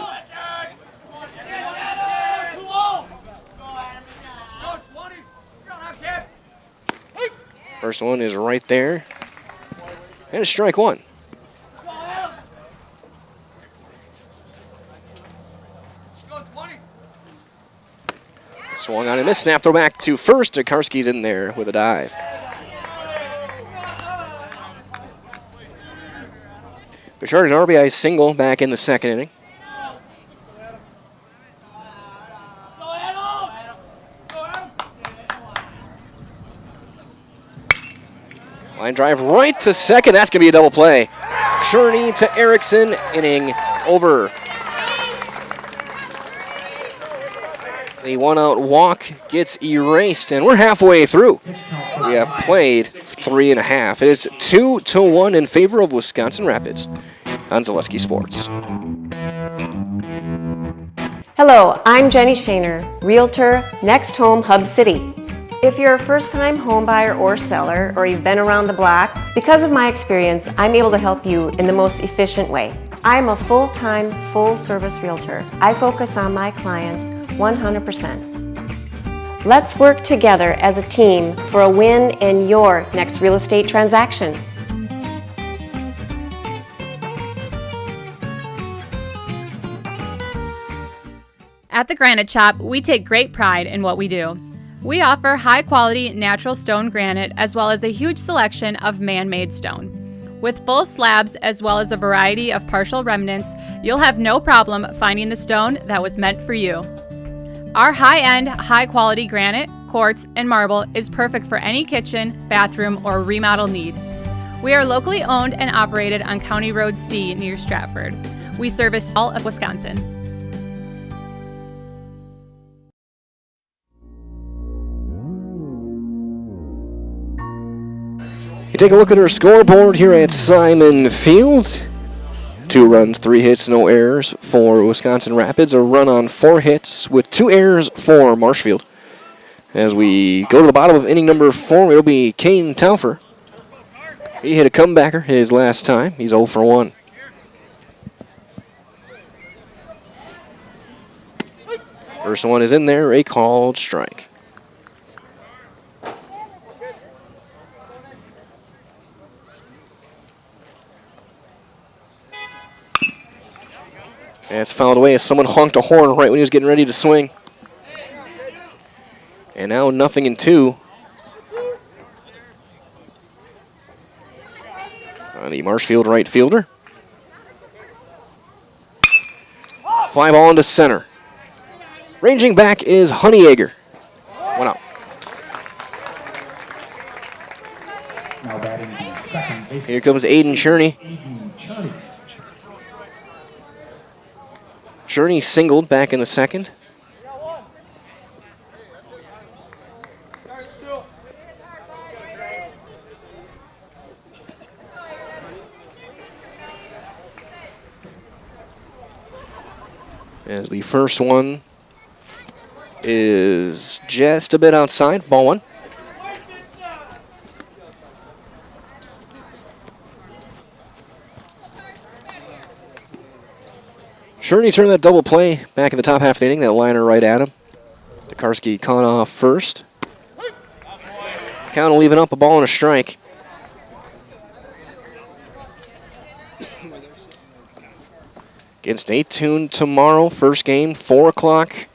First one is right there. And it's strike 1. Swung on and missed. Snap throw back to first. Tokarski's in there with a dive. Bouchard an RBI single back in the second inning. Line drive right to second. That's going to be a double play. Cherney to Erickson. Inning over. The 1 out walk gets erased, and we're halfway through. We have played 3.5. It is 2-1 in favor of Wisconsin Rapids on Zaleski Sports. Hello, I'm Jenny Shaner, Realtor, Next Home Hub City. If you're a first-time home buyer or seller, or you've been around the block, because of my experience, I'm able to help you in the most efficient way. I'm a full-time, full-service realtor. I focus on my clients 100%. Let's work together as a team for a win in your next real estate transaction. At the Granite Shop, we take great pride in what we do. We offer high-quality natural stone granite as well as a huge selection of man-made stone. With full slabs as well as a variety of partial remnants, you'll have no problem finding the stone that was meant for you. Our high-end, high-quality granite, quartz, and marble is perfect for any kitchen, bathroom, or remodel need. We are locally owned and operated on County Road C near Stratford. We service all of Wisconsin. You take a look at our scoreboard here at Simon Field. 2 runs, 3 hits, no errors for Wisconsin Rapids. A run on 4 hits with 2 errors for Marshfield. As we go to the bottom of inning number 4, it'll be Kane Taufer. He hit a comebacker his last time. He's 0 for 1. First one is in there, a called strike. And it's fouled away as someone honked a horn right when he was getting ready to swing. And now 0-2. On the Marshfield right fielder. Fly ball into center. Ranging back is Honeyegger. 1 out. Now batting the second base. Here comes Aiden Cherney. Cherney singled back in the second. As the first one is just a bit outside, ball 1. Cherney turned that double play back in the top half of the inning, that liner right at him. Tokarski caught off first. Count leaving up a ball and a strike. Against A-Tune tomorrow, first game, 4 o'clock.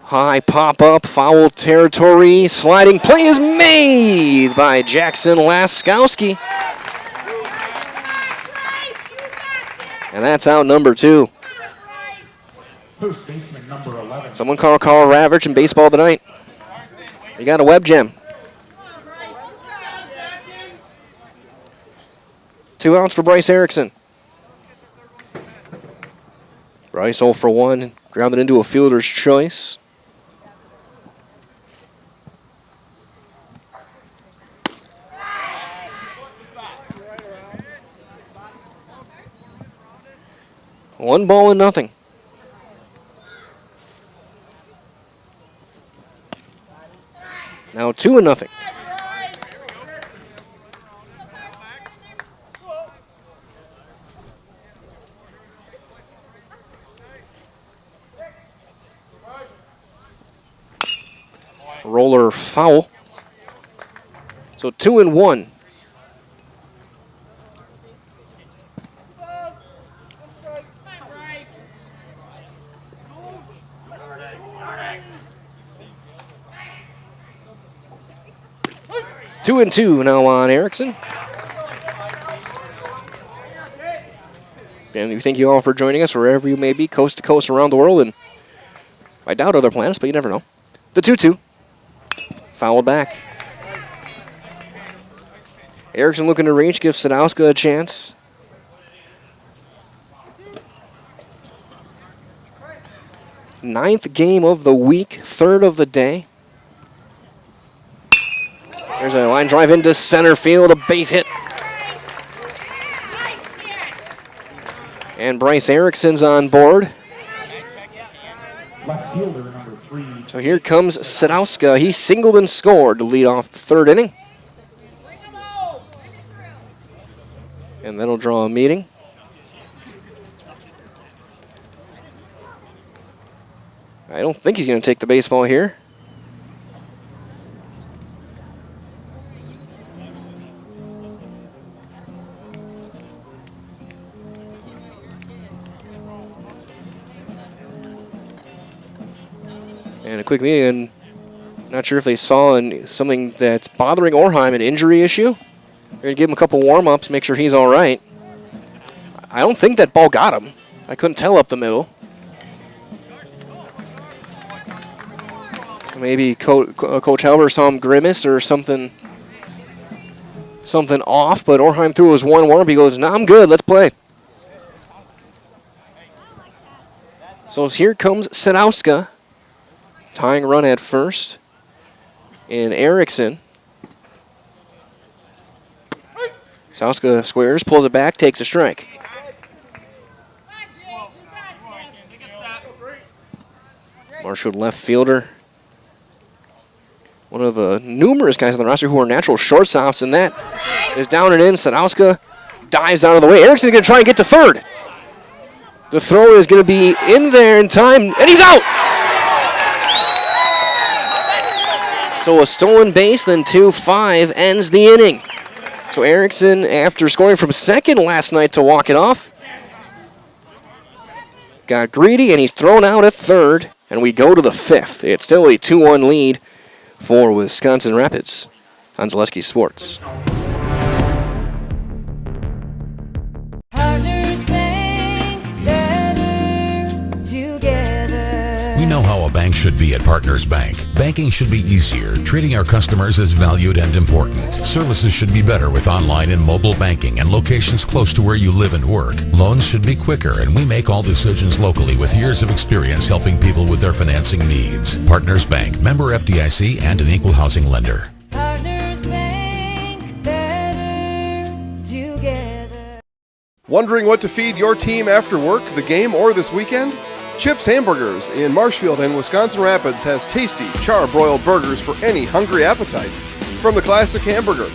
High pop-up, foul territory, sliding play is made by Jackson Laskowski. And that's out number 2. First baseman number 11. Someone call Carl Ravitch in baseball tonight. You got a web gem. 2 outs for Bryce Erickson. Bryce 0 for 1, grounded into a fielder's choice. One ball and nothing. Now 2-0. Roller foul. So 2-1. Two and 2 now on Erickson. And we thank you all for joining us wherever you may be, coast to coast around the world, and I doubt other planets, but you never know. The 2-2. Fouled back. Erickson looking to reach, gives Sadowska a chance. Ninth game of the week, 3rd of the day. There's a line drive into center field, a base hit. And Bryce Erickson's on board. Left fielder number 3. So here comes Sadowska. He singled and scored to lead off the 3rd inning. And that'll draw a meeting. I don't think he's going to take the baseball here. And a quick meeting, and not sure if they saw something that's bothering Orheim, an injury issue. They're going to give him a couple warm-ups, make sure he's all right. I don't think that ball got him. I couldn't tell up the middle. Maybe Coach Halber saw him grimace or something off, but Orheim threw his one warm-up. He goes, "Nah, I'm good, let's play." So here comes Sadowska. Tying run at first. And Erickson. Sadowska squares, pulls it back, takes a strike. Marshfield left fielder. One of numerous guys on the roster who are natural shortstops, and that is down and in. Sadowska dives out of the way. Erickson's going to try and get to third. The throw is going to be in there in time, and he's out! So a stolen base, then 2-5 ends the inning. So Erickson, after scoring from second last night to walk it off, got greedy, and he's thrown out at third, and we go to the fifth. It's still a 2-1 lead for Wisconsin Rapids on Zaleski Sports. We know how a bank should be at Partners Bank. Banking should be easier. Treating our customers as valued and important. Services should be better with online and mobile banking and locations close to where you live and work. Loans should be quicker, and we make all decisions locally with years of experience helping people with their financing needs. Partners Bank, member FDIC, and an equal housing lender. Partners Bank, better together. Wondering what to feed your team after work, the game, or this weekend? Chips Hamburgers in Marshfield and Wisconsin Rapids has tasty, char-broiled burgers for any hungry appetite. From the classic hamburger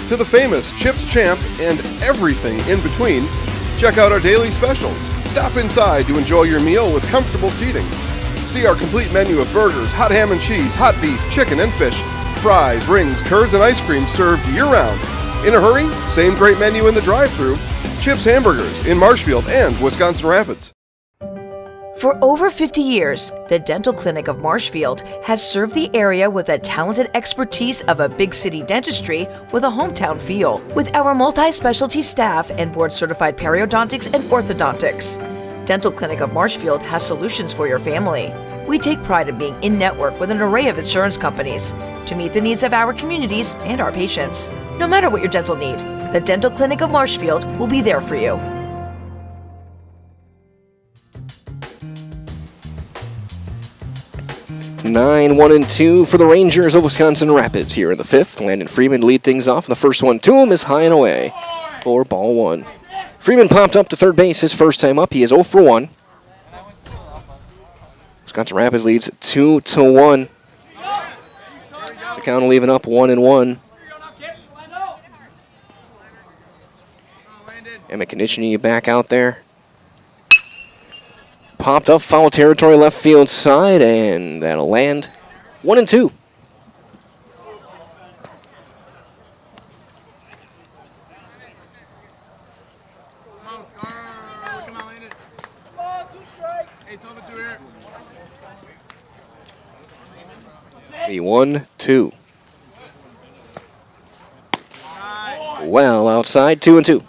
to the famous Chips Champ and everything in between, check out our daily specials. Stop inside to enjoy your meal with comfortable seating. See our complete menu of burgers, hot ham and cheese, hot beef, chicken and fish, fries, rings, curds, and ice cream served year-round. In a hurry? Same great menu in the drive-thru. Chips Hamburgers in Marshfield and Wisconsin Rapids. For over 50 years, the Dental Clinic of Marshfield has served the area with the talented expertise of a big city dentistry with a hometown feel. With our multi-specialty staff and board-certified periodontics and orthodontics, Dental Clinic of Marshfield has solutions for your family. We take pride in being in-network with an array of insurance companies to meet the needs of our communities and our patients. No matter what your dental need, the Dental Clinic of Marshfield will be there for you. 9-1-2 for the Rangers of Wisconsin Rapids here in the fifth. Landon Freeman lead things off. The first one to him is high and away for ball one. Freeman popped up to third base his first time up. He is 0 for 1. Wisconsin Rapids leads 2-1. The count leaving up 1-1. Emmett Konechny back out there. Popped up foul territory left field side, and that'll land 1-2. The 1-2. Well outside, 2-2.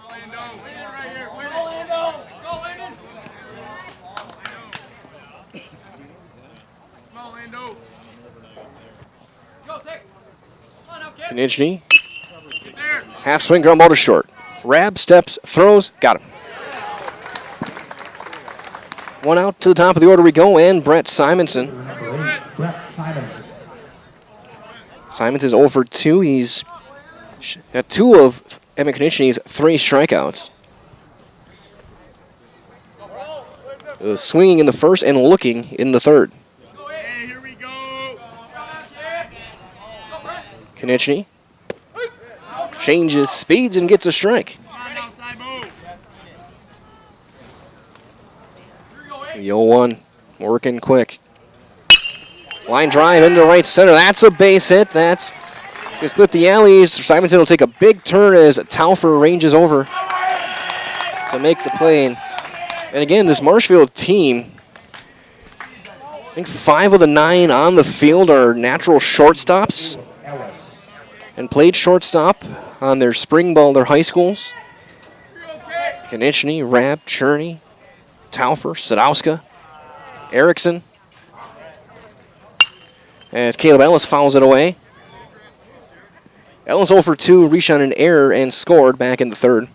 Konechny. Half swing, ground ball to short. Rab, steps, throws, got him. One out to the top of the order we go, and Brett Simonson. Simons is 0 for 2. He's got 2 of Emmett Konechny's 3 strikeouts. Swinging in the first and looking in the third. Konechny changes speeds and gets a strike. The 0-1 working quick. Line drive into right center. That's a base hit. That's going to split the alleys. Simonson will take a big turn as Taufer ranges over to make the play. And again, this Marshfield team, I think 5 of the 9 on the field are natural shortstops and played shortstop on their spring ball, their high schools. Konechny, Rab, Cherney, Taufer, Sadowska, Erickson. As Caleb Ellis fouls it away. Ellis 0 for 2, reached on an error and scored back in the third.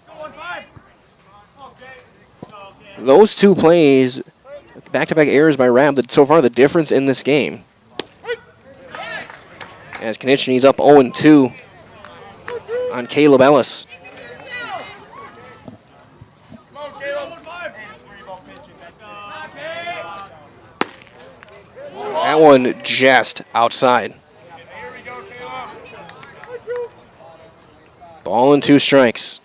Those 2 plays, back-to-back errors by Rab, so far the difference in this game. as Konechny's up 0-2 on Caleb Ellis. That one just outside. Ball and 2 strikes.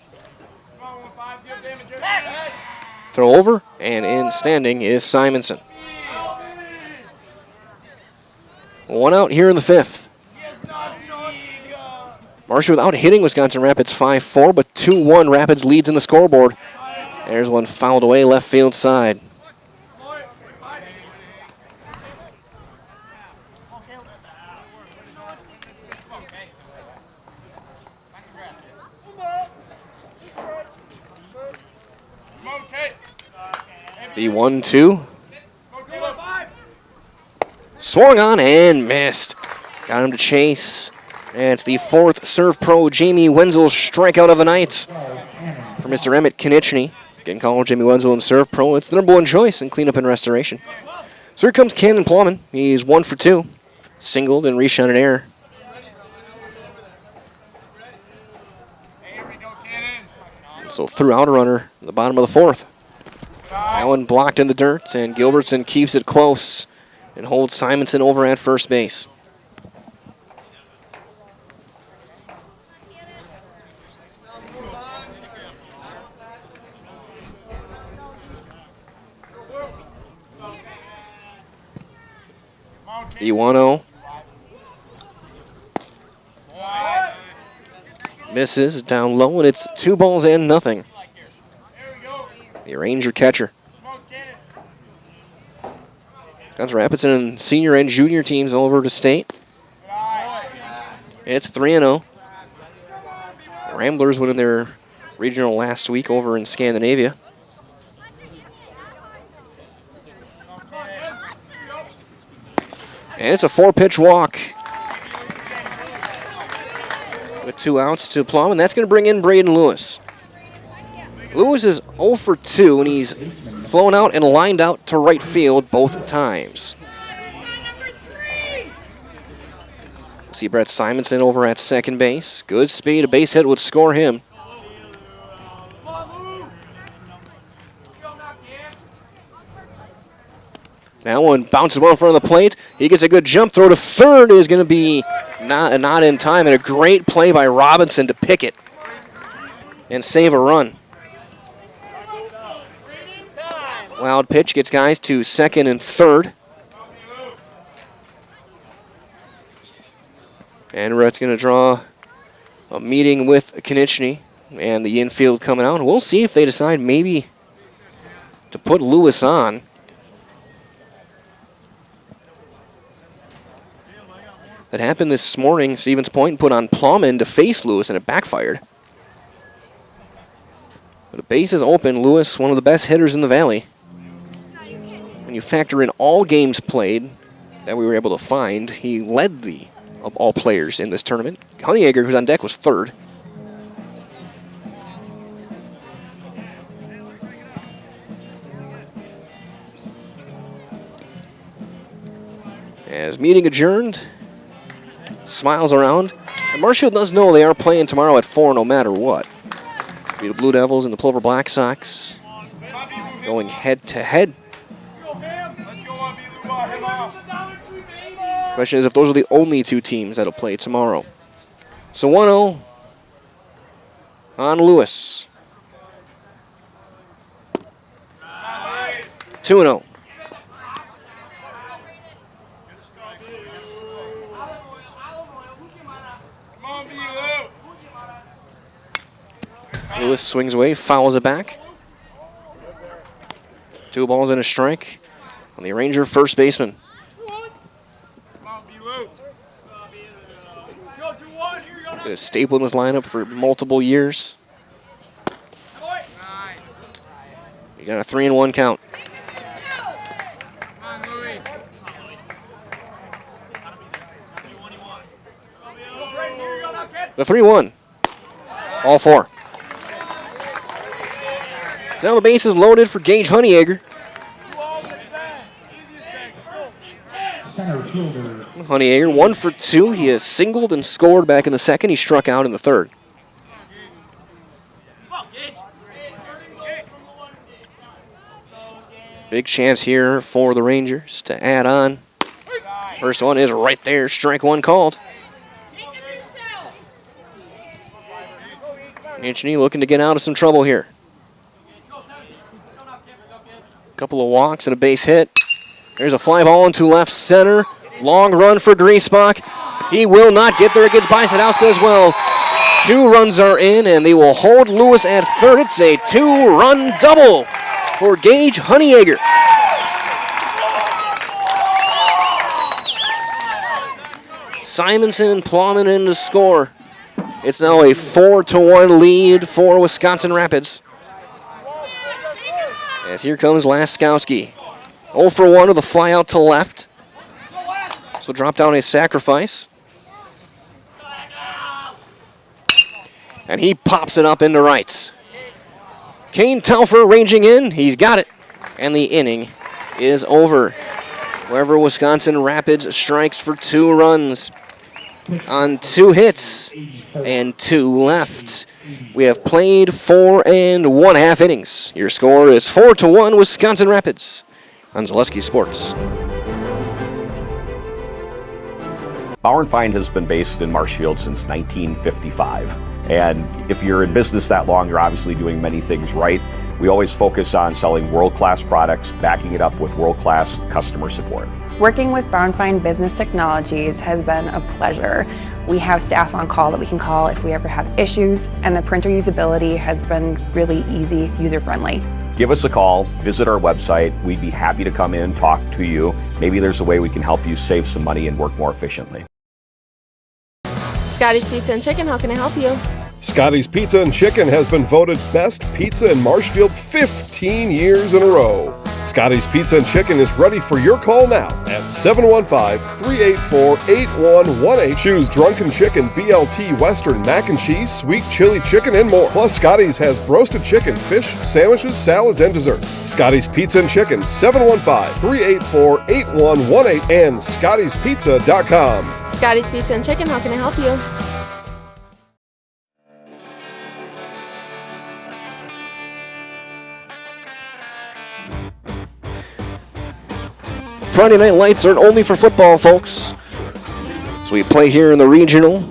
Throw over, and in standing is Simonson. 1 out here in the 5th. Marshfield without hitting Wisconsin Rapids 5-4, but 2-1 Rapids leads in the scoreboard. There's one fouled away left field side. The 1-2. Swung on and missed. Got him to chase. And it's the 4th serve pro Jamie Wenzel strikeout of the night for Mr. Emmett Konechny. Getting called Jamie Wenzel in serve pro. It's the number 1 choice in cleanup and restoration. So here comes Cannon Plowman. He's 1 for 2. Singled and reshot an error. So threw out a runner at the bottom of the 4th. That one blocked in the dirt, and Gilbertson keeps it close and holds Simonson over at first base. The 1-0. Misses down low, and it's 2 balls and nothing. The Ranger catcher. Wisconsin Rapids and senior and junior teams over to state. It's 3-0. The Ramblers winning their regional last week over in Scandinavia. And it's a 4-pitch walk. With 2 outs to Plum, and that's going to bring in Braden Lewis. Lewis is 0 for 2, and he's flown out and lined out to right field both times. See Brett Simonson over at second base. Good speed, a base hit would score him. That one bounces well in front of the plate. He gets a good jump throw to third. Is going to be not in time, and a great play by Robinson to pick it and save a run. Wild pitch gets guys to second and third. And Rhett's going to draw a meeting with Konechny and the infield coming out. We'll see if they decide maybe to put Lewis on. That happened this morning. Stevens Point put on Plowman to face Lewis, and it backfired. But a base is open. Lewis, one of the best hitters in the Valley. When you factor in all games played that we were able to find, he led of all players in this tournament. Honeyegger, who's on deck, was third. As meeting adjourned, smiles around. And Marshfield does know they are playing tomorrow at 4 no matter what. It'll be the Blue Devils and the Plover Black Sox going head-to-head. Question is if those are the only 2 teams that'll play tomorrow. So 1-0 on Lewis. 2-0. Lewis swings away, fouls it back. 2 balls and a strike on the Ranger first baseman. Been a staple in this lineup for multiple years. You got a 3-1 count. The 3-1. All 4. So now the base is loaded for Gage Honeyegger. Center fielder Honeyegger, 1 for 2. He has singled and scored back in the second. He struck out in the third. Big chance here for the Rangers to add on. First one is right there. Strike one called. Anthony looking to get out of some trouble here. Couple of walks and a base hit. There's a fly ball into left center. Long run for Griesbach. He will not get there. It gets by Sadowska as well. 2 runs are in, and they will hold Lewis at third. It's a 2-run double for Gage Honeyegger. Simonson and Plowman in to score. It's now a 4-1 lead for Wisconsin Rapids. As here comes Laskowski. 0 for 1 with a fly out to left. So drop down a sacrifice. And he pops it up into right. Kane Telfer ranging in. He's got it. And the inning is over. Wherever Wisconsin Rapids strikes for 2 runs on 2 hits and 2 left. We have played 4 1/2 innings. Your score is 4-1 Wisconsin Rapids on Zaleski Sports. Bauer & Feind has been based in Marshfield since 1955. And if you're in business that long, you're obviously doing many things right. We always focus on selling world-class products, backing it up with world-class customer support. Working with Bauer & Feind Business Technologies has been a pleasure. We have staff on call that we can call if we ever have issues, and the printer usability has been really easy, user-friendly. Give us a call, visit our website. We'd be happy to come in, talk to you. Maybe there's a way we can help you save some money and work more efficiently. Scotty's Pizza and Chicken, how can I help you? Scotty's Pizza and Chicken has been voted best pizza in Marshfield 15 years in a row. Scotty's Pizza and Chicken is ready for your call now at 715-384-8118. Choose Drunken Chicken, BLT, Western, Mac and Cheese, Sweet Chili Chicken, and more. Plus, Scotty's has roasted chicken, fish, sandwiches, salads, and desserts. Scotty's Pizza and Chicken, 715-384-8118 and scottyspizza.com. Scotty's Pizza and Chicken, how can I help you? Friday night lights aren't only for football, folks. So we play here in the regional.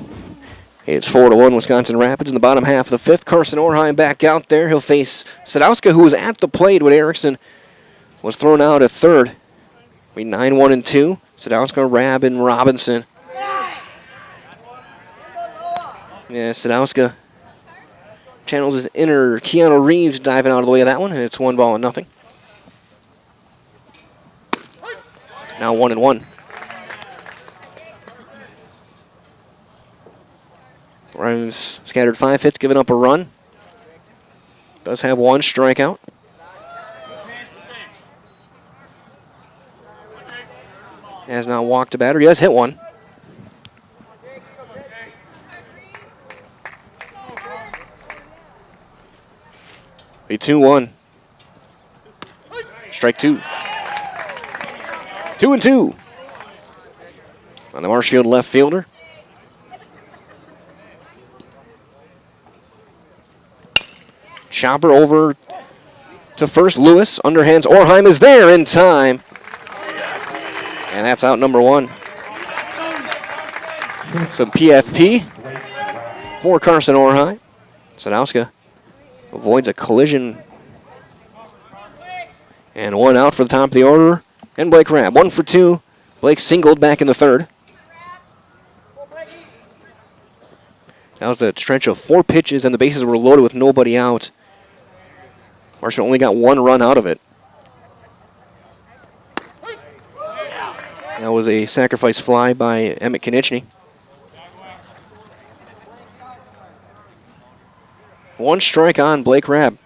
It's 4-1 Wisconsin Rapids in the bottom half of the 5th. Carson Orheim back out there. He'll face Sadowska, who was at the plate when Erickson was thrown out at third. We 9-1-2. Sadowska, Rabb, and Robinson. Yeah, Sadowska channels his inner Keanu Reeves diving out of the way of that one, and it's 1-0. Now 1-1. Rhymes scattered 5 hits, giving up a run. Does have 1 strikeout. Has not walked a batter. He has hit 1. A 2-1. Strike 2. 2-2 on the Marshfield left fielder. Chopper over to first. Lewis underhands. Orheim is there in time. And that's out number 1. Some PFP for Carson Orheim. Sadowska avoids a collision. And 1 out for the top of the order. And Blake Rabb, 1 for 2. Blake singled back in the 3rd. That was a stretch of 4 pitches, and the bases were loaded with nobody out. Marshall only got 1 run out of it. That was a sacrifice fly by Emmett Konieczny. 1 strike on Blake Rabb.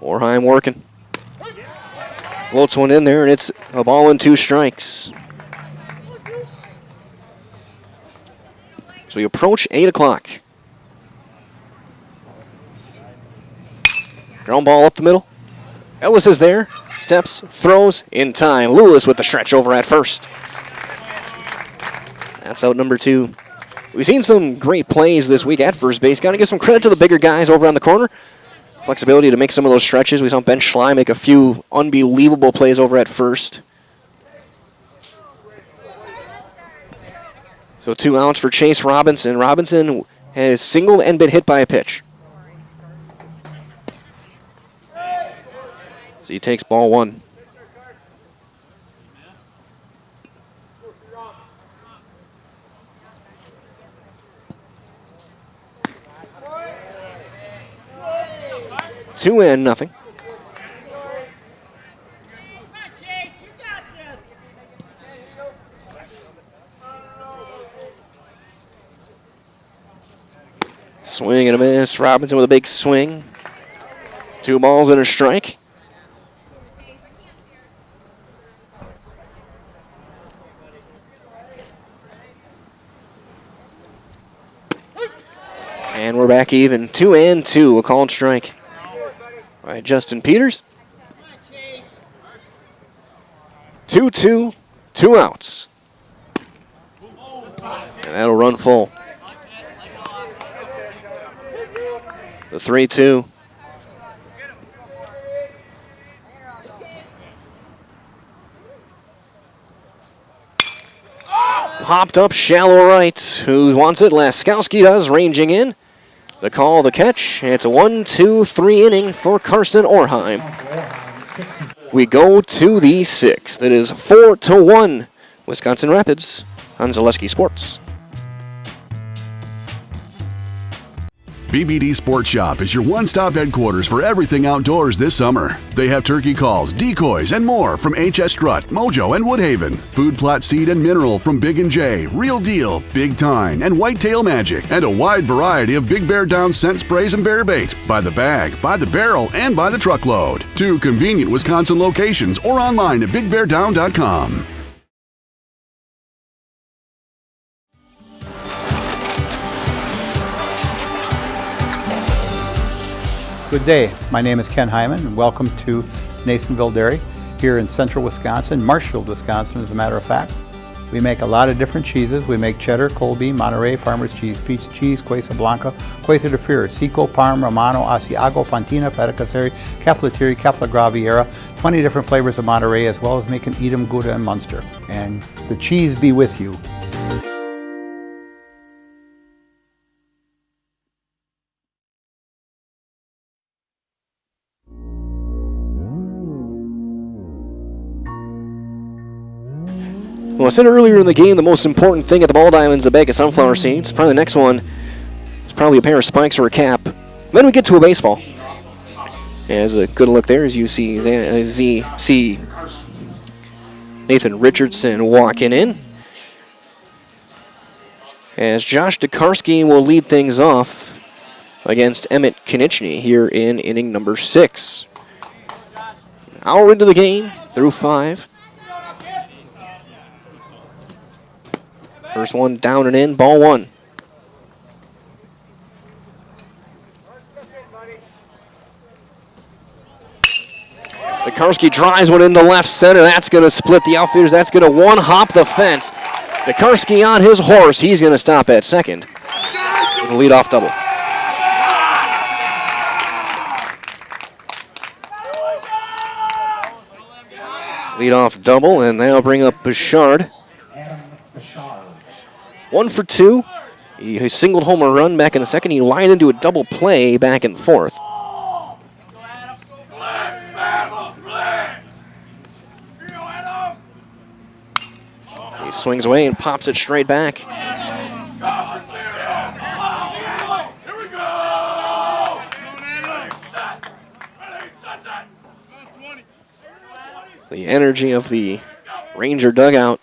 Orheim working. Floats one in there, and it's a ball and 2 strikes. So we approach 8 o'clock. Ground ball up the middle. Ellis is there. Steps, throws, in time. Lewis with the stretch over at first. That's out number 2. We've seen some great plays this week at first base. Got to give some credit to the bigger guys over on the corner. Flexibility to make some of those stretches. We saw Ben Schley make a few unbelievable plays over at first. So 2 outs for Chase Robinson. Robinson has singled and been hit by a pitch. So he takes ball 1. Two and nothing. Swing and a miss. Robinson with a big swing. 2 balls and a strike. And we're back even. 2 and 2. A called strike. All right, Justin Peters. 2-2. 2 outs. And that'll run full. The 3-2. Popped up shallow right. Who wants it? Laskowski does, ranging in. The call, the catch. It's a 1-2-3 inning for Carson Orheim. We go to the 6th. It is 4-1 Wisconsin Rapids on Zaleski Sports. BBD Sports Shop is your one-stop headquarters for everything outdoors this summer. They have turkey calls, decoys, and more from HS Strut, Mojo, and Woodhaven. Food plot seed and mineral from Big & J, Real Deal, Big Tine, and Whitetail Magic. And a wide variety of Big Bear Down scent sprays and bear bait. By the bag, by the barrel, and by the truckload. 2 convenient Wisconsin locations or online at BigBearDown.com. Good day. My name is Ken Hyman, and welcome to Nasonville Dairy here in central Wisconsin, Marshfield, Wisconsin, as a matter of fact. We make a lot of different cheeses. We make cheddar, Colby, Monterey, Farmer's Cheese, Pizza Cheese, Quesa Blanca, Quesa de Fir, Seco, Parm, Romano, Asiago, Fontina, Feta Caseri, Caflatiri, Cafla Graviera, 20 different flavors of Monterey, as well as making Edam, Gouda, and Munster. And the cheese be with you. Well, I said earlier in the game, the most important thing at the ball diamond is a bag of sunflower seeds. Probably the next one is probably a pair of spikes or a cap. Then we get to a baseball. As a good look there, as you see Nathan Richardson walking in. As Josh Tokarski will lead things off against Emmett Konieczny here in inning number 6. Hour into the game, through 5. First one down and in, ball 1. Tokarski drives one into left center. That's going to split the outfielders. That's going to one-hop the fence. Tokarski on his horse. He's going to stop at second with a leadoff double. Leadoff double, and that'll bring up Bouchard. 1 for 2. He singled home a run back in the second. He lined into a double play back in the 4th. He swings away and pops it straight back. The energy of the Ranger dugout.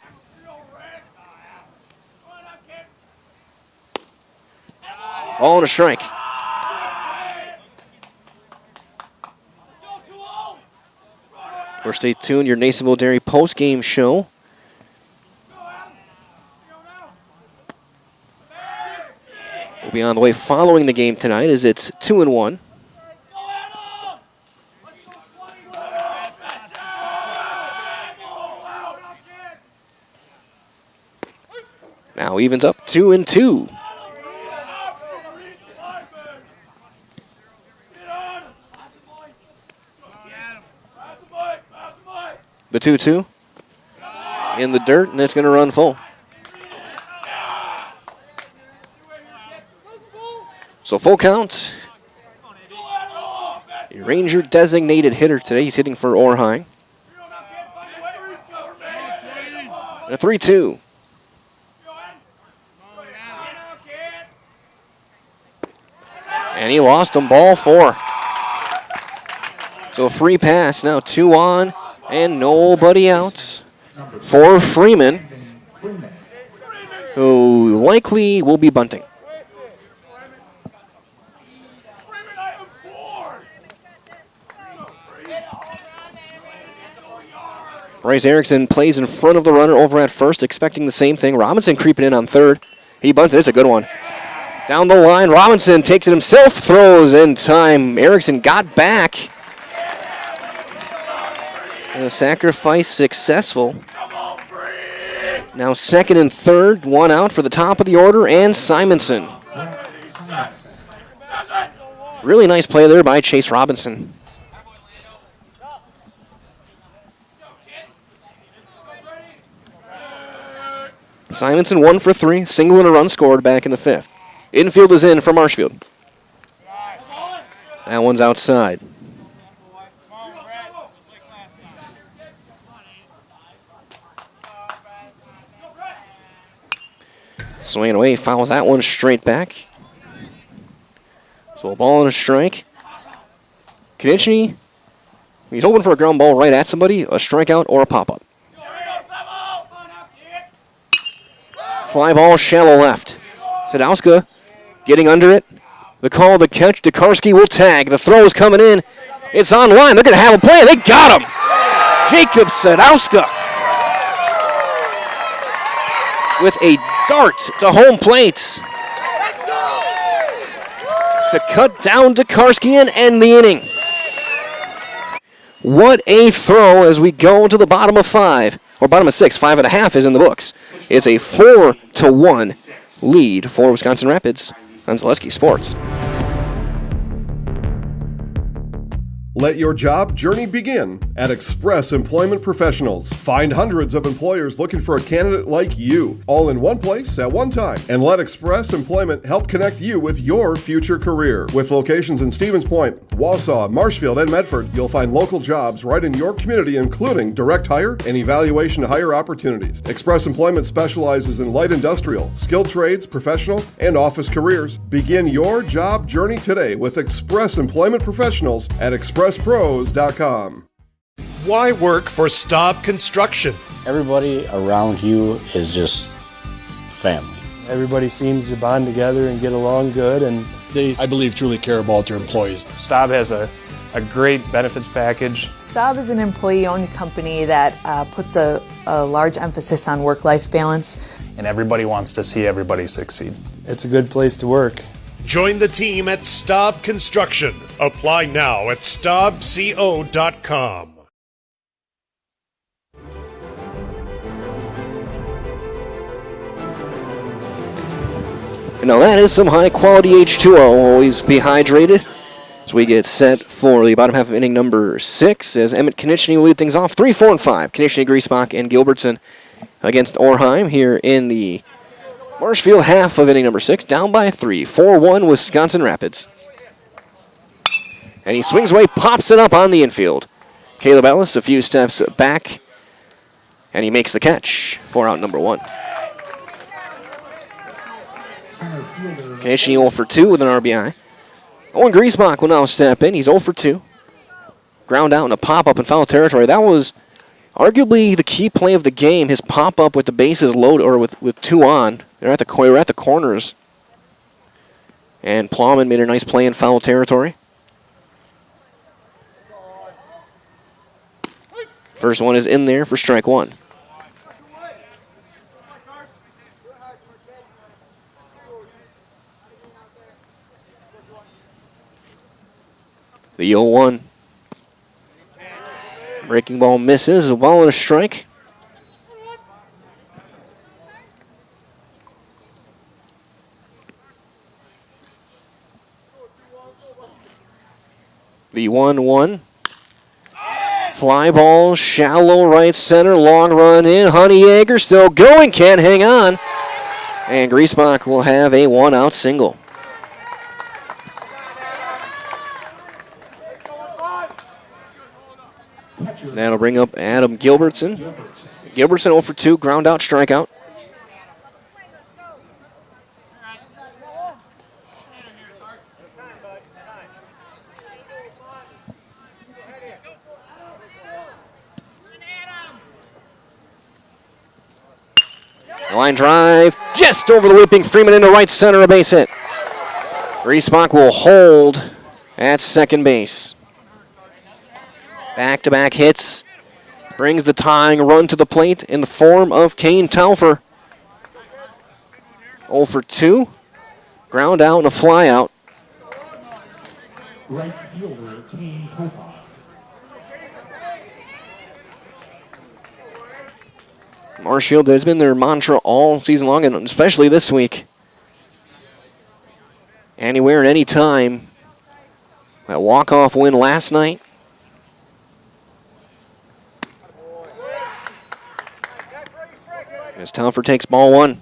Ball and a strike. Of course, stay tuned. Your Nasonville Dairy post-game show. We'll be on the way following the game tonight as it's 2-1. Now evens up 2-2. The 2-2 in the dirt, and it's going to run full. So full count. A Ranger designated hitter today. He's hitting for Orheim. And a 3-2. And he lost him, ball 4. So a free pass, now 2 on, and nobody out for Freeman, who likely will be bunting. Bryce Erickson plays in front of the runner over at first, expecting the same thing. Robinson creeping in on third. He bunts it. It's a good one. Down the line, Robinson takes it himself, throws in time. Erickson got back. And a sacrifice successful. Now second and third, one out for the top of the order, and Simonson. Really nice play there by Chase Robinson. Simonson 1 for 3, single and a run scored back in the 5th. Infield is in for Marshfield. That one's outside. Swinging away, fouls that one straight back. So a ball and a strike. Konechny, he's hoping for a ground ball right at somebody, a strikeout or a pop-up. Fly ball, shallow left. Sadowska getting under it. The call, the catch. Dekarski will tag. The throw is coming in. It's on line. They're going to have a play. They got him. Jacob Sadowska with a dart to home plate to cut down Dekarski and end the inning. What a throw as we go to the bottom of 5, or bottom of 6. 5.5 is in the books. It's a 4-1 lead for Wisconsin Rapids on Zaleski Sports. Let your job journey begin at Express Employment Professionals. Find hundreds of employers looking for a candidate like you, all in one place at one time. And let Express Employment help connect you with your future career. With locations in Stevens Point, Wausau, Marshfield, and Medford, you'll find local jobs right in your community, including direct hire and evaluation to hire opportunities. Express Employment specializes in light industrial, skilled trades, professional, and office careers. Begin your job journey today with Express Employment Professionals at expresspros.com. Why work for Staub Construction? Everybody around you is just family. Everybody seems to bond together and get along good, and they, I believe, truly care about their employees. Staub has a great benefits package. Staub is an employee-owned company that puts a large emphasis on work-life balance. And everybody wants to see everybody succeed. It's a good place to work. Join the team at Staub Construction. Apply now at staubco.com. Now that is some high-quality H2O. Always be hydrated. So we get set for the bottom half of inning number 6 as Emmett Konechny will lead things off. 3, 4, and 5. Konechny, Griesbach, and Gilbertson against Orheim here in the Marshfield half of inning number 6. Down by 3. 4-1 Wisconsin Rapids. And he swings away, pops it up on the infield. Caleb Ellis a few steps back, and he makes the catch for out number 1. Konechny 0 for 2 with an RBI. Owen Griesbach will now step in. He's 0 for 2. Ground out and a pop-up in foul territory. That was arguably the key play of the game, his pop-up with the bases loaded, or with 2 on. They're at the corners. And Plowman made a nice play in foul territory. First one is in there for strike 1. The 0-1. Breaking ball misses. A ball and a strike. The 1-1. Fly ball, shallow right center, long run in. Honeyegger still going, can't hang on. And Griesbach will have a one-out single. That'll bring up Adam Gilbertson. Gilbertson 0 for 2, ground out, strikeout. Line drive, just over the looping Freeman into right center, a base hit. Griesbach will hold at second base. Back-to-back hits. Brings the tying run to the plate in the form of Kane Taufer. 0 for 2. Ground out and a fly out. Right fielder, Kane Taufer. Marshfield has been their mantra all season long, and especially this week. Anywhere and any time. That walk-off win last night. As Taufer takes ball 1.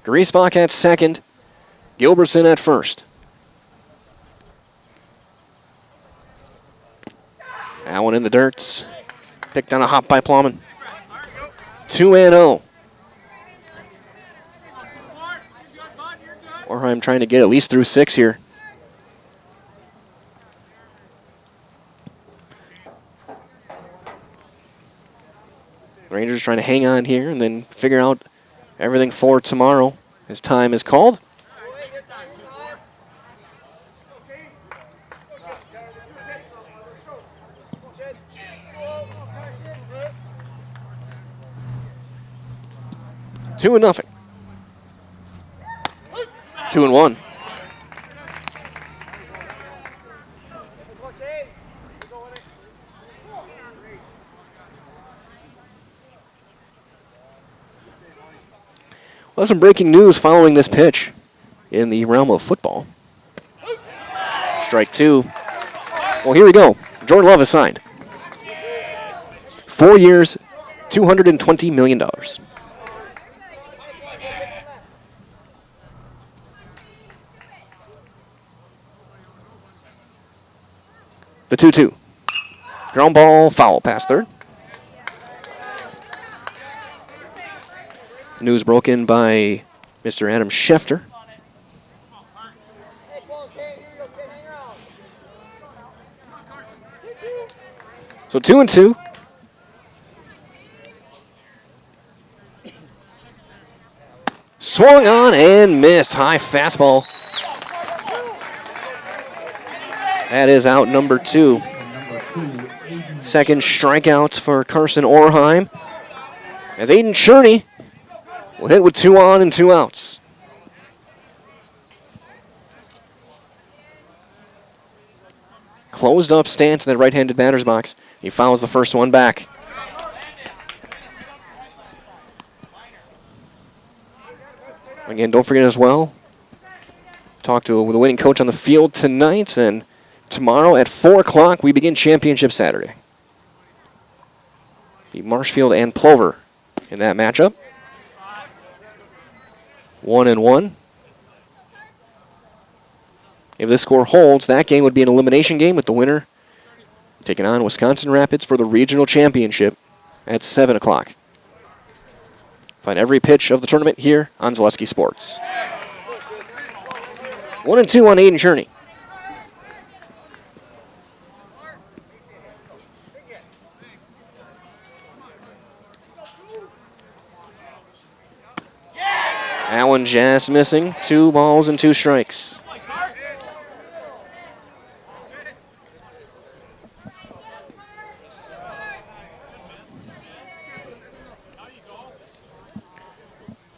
Griesbach at second. Gilbertson at first. That one in the dirt. Picked on a hop by Plowman. 2-0. Orheim trying to get at least through 6 here. Rangers trying to hang on here and then figure out everything for tomorrow as time is called. Two and nothing. 2-1. Well, some breaking news following this pitch in the realm of football. Strike 2. Well, here we go. Jordan Love is signed. 4 years, $220 million. The 2-2. Ground ball, foul past third. News broken by Mr. Adam Schefter. So 2-2. Swung on and missed. High fastball. That is out number 2. Second strikeout for Carson Orheim. As Aiden Cherney will hit with 2 on and 2 outs. Closed up stance in that right-handed batter's box. He fouls the first one back. Again, don't forget as well, talk to the winning coach on the field tonight, and tomorrow at 4 o'clock we begin Championship Saturday. Be Marshfield and Plover in that matchup. 1-1. If this score holds, that game would be an elimination game with the winner taking on Wisconsin Rapids for the regional championship at 7 o'clock. Find every pitch of the tournament here on Zaleski Sports. 1-2 on Aiden Cherney. That one just missing. 2 balls and 2 strikes.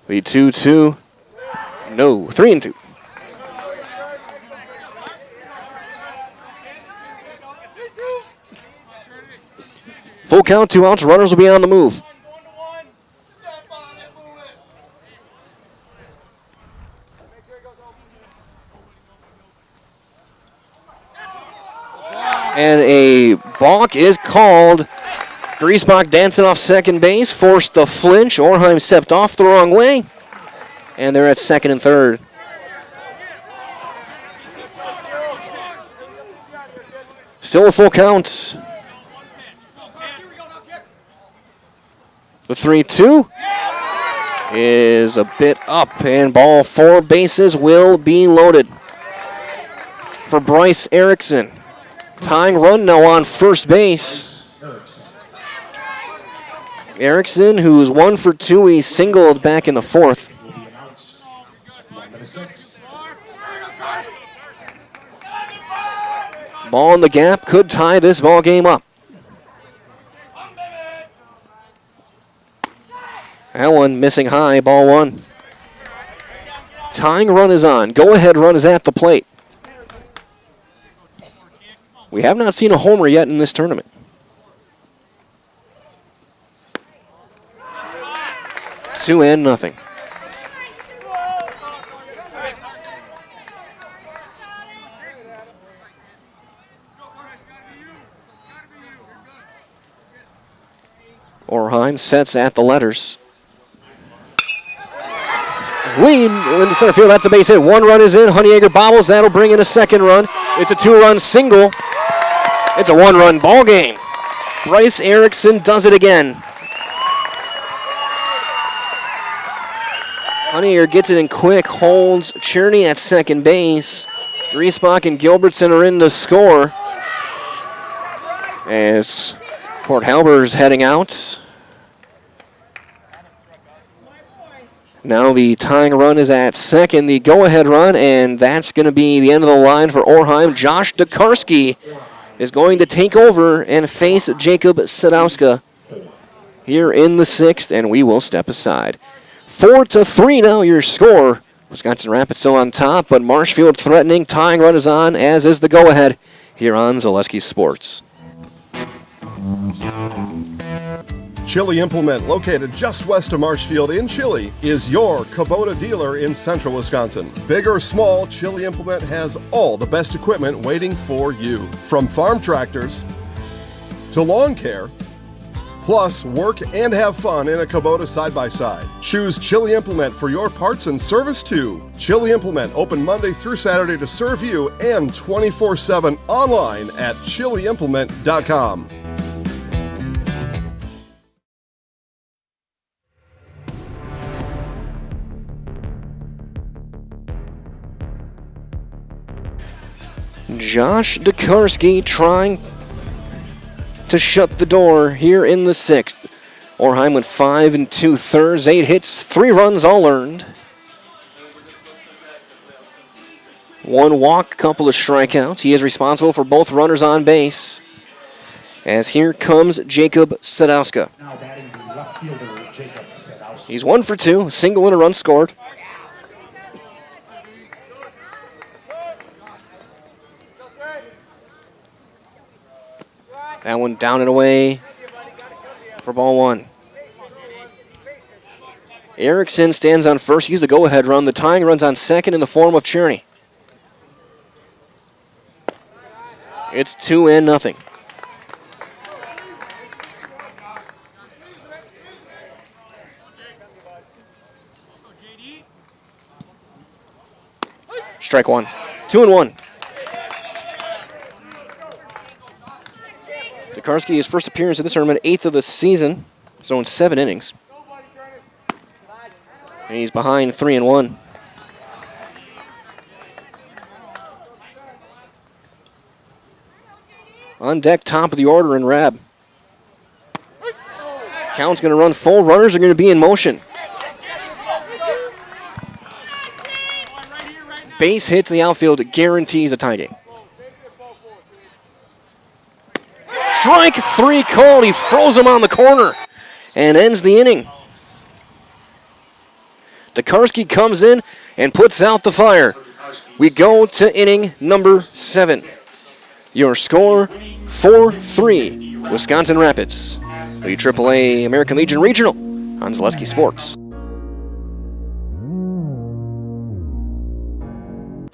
The 2-2. No, 3-2. Full count, 2 outs. Runners will be on the move. And a balk is called. Griesbach dancing off second base, forced the flinch. Orheim stepped off the wrong way. And they're at second and third. Still a full count. The 3-2 is a bit up, and ball 4 bases will be loaded for Bryce Erickson. Tying run now on first base. Erickson, who's 1 for 2, he singled back in the 4th. Ball in the gap could tie this ball game up. That one missing high, ball 1. Tying run is on. Go-ahead run is at the plate. We have not seen a homer yet in this tournament. Two and nothing. Orheim sets at the letters. Lead into center field. That's a base hit. 1 run is in. Honeyegger bobbles. That'll bring in a second run. It's a 2-run single. It's a 1-run ball game. Bryce Erickson does it again. Honeyegger gets it in quick. Holds Cherney at second base. Griesbach and Gilbertson are in to score. As Court Halber's heading out. Now the tying run is at second, the go-ahead run, and that's going to be the end of the line for Orheim. Josh Dekarski is going to take over and face Jacob Sadowska here in the 6th, and we will step aside. 4-3 now your score. Wisconsin Rapids still on top, but Marshfield threatening. Tying run is on, as is the go-ahead here on Zaleski Sports. Chili Implement, located just west of Marshfield in Chili, is your Kubota dealer in central Wisconsin. Big or small, Chili Implement has all the best equipment waiting for you. From farm tractors to lawn care, plus work and have fun in a Kubota side-by-side. Choose Chili Implement for your parts and service too. Chili Implement, open Monday through Saturday to serve you, and 24/7 online at chiliimplement.com. Josh Dekarski trying to shut the door here in the 6th. Orheim went 5 2/3, 8 hits, 3 runs all earned. 1 walk, couple of strikeouts. He is responsible for both runners on base. As here comes Jacob Sadowska. He's 1 for 2, a single and a run scored. That one down and away for ball 1. Erickson stands on first. He's the go-ahead run. The tying run's on second in the form of Cherney. It's 2-0. Strike 1. 2-1. Dekarski, his first appearance in this tournament, 8th of the season, so in 7 innings. And he's behind 3-1. On deck, top of the order in Rab. Count's going to run full. Runners are going to be in motion. Base hit to the outfield guarantees a tie game. Strike 3 called. He froze him on the corner and ends the inning. Dekarski comes in and puts out the fire. We go to inning number 7. Your score, 4-3, Wisconsin Rapids. The AAA American Legion Regional on Zaleski Sports.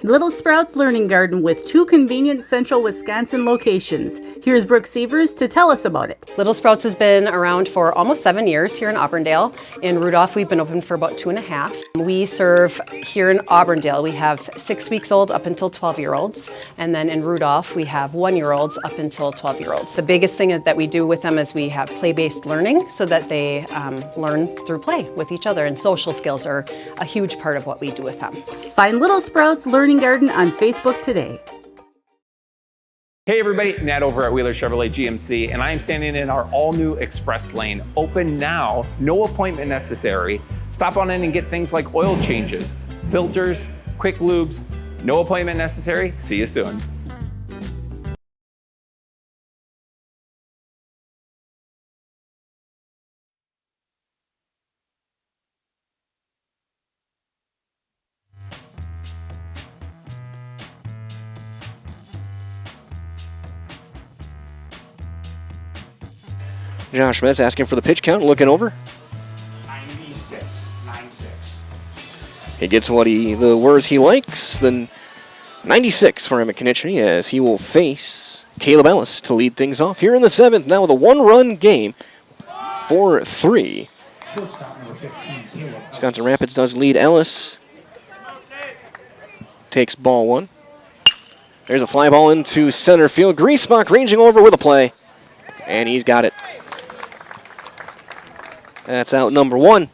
Little Sprouts Learning Garden with 2 convenient central Wisconsin locations. Here's Brooke Sievers to tell us about it. Little Sprouts has been around for almost 7 years here in Auburndale. In Rudolph, we've been open for about 2.5. We serve here in Auburndale, we have 6 weeks old up until 12-year-olds. And then in Rudolph, we have 1-year-olds up until 12-year-olds. The biggest thing that we do with them is we have play-based learning so that they learn through play with each other. And social skills are a huge part of what we do with them. Find Little Sprouts Learning Garden on Facebook today. Hey everybody, Nat over at Wheeler Chevrolet GMC, and I am standing in our all-new Express Lane. Open now, no appointment necessary. Stop on in and get things like oil changes, filters, quick lubes. No appointment necessary. See you soon. Josh Metz asking for the pitch count, looking over. 96, 9-6. He gets the words he likes. Then 96 for Emmett Konieczny as he will face Caleb Ellis to lead things off here in the 7th. Now with a 1-run game, 4-3. Wisconsin Rapids does lead Ellis. Takes ball 1. There's a fly ball into center field. Griesbach ranging over with a play, and he's got it. That's out number 1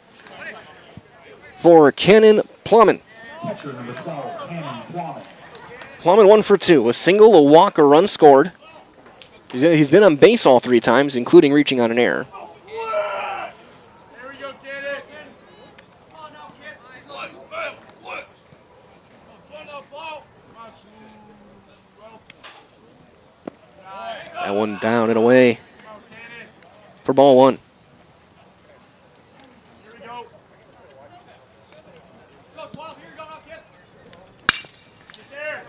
for Cannon Plumman. Plumman 1 for 2. A single, a walk, a run scored. He's been on base all 3 times, including reaching on an error. That one down and away for ball 1.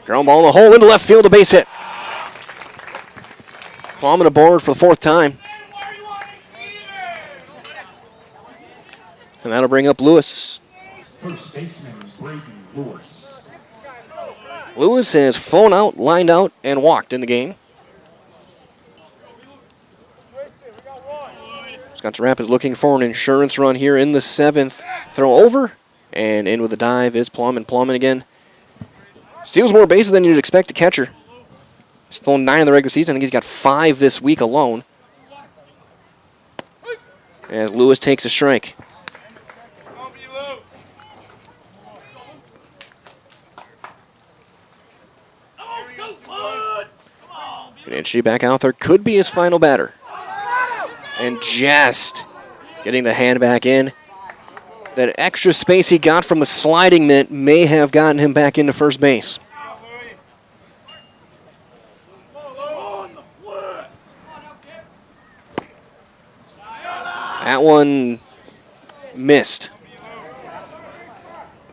Ground ball in the hole into left field, a base hit. Plumman aboard for the 4th time. And that'll bring up Lewis. First baseman Braden Lewis. Lewis has flown out, lined out, and walked in the game. Wisconsin Rapids looking for an insurance run here in the 7th. Throw over, and in with a dive is Plumman. Plumman again. Steals more bases than you'd expect a catcher. He's thrown 9 in the regular season. I think he's got 5 this week alone. As Lewis takes a strike. Konieczny back out there. Could be his final batter. And just getting the hand back in. That extra space he got from the sliding mitt may have gotten him back into first base. That one missed.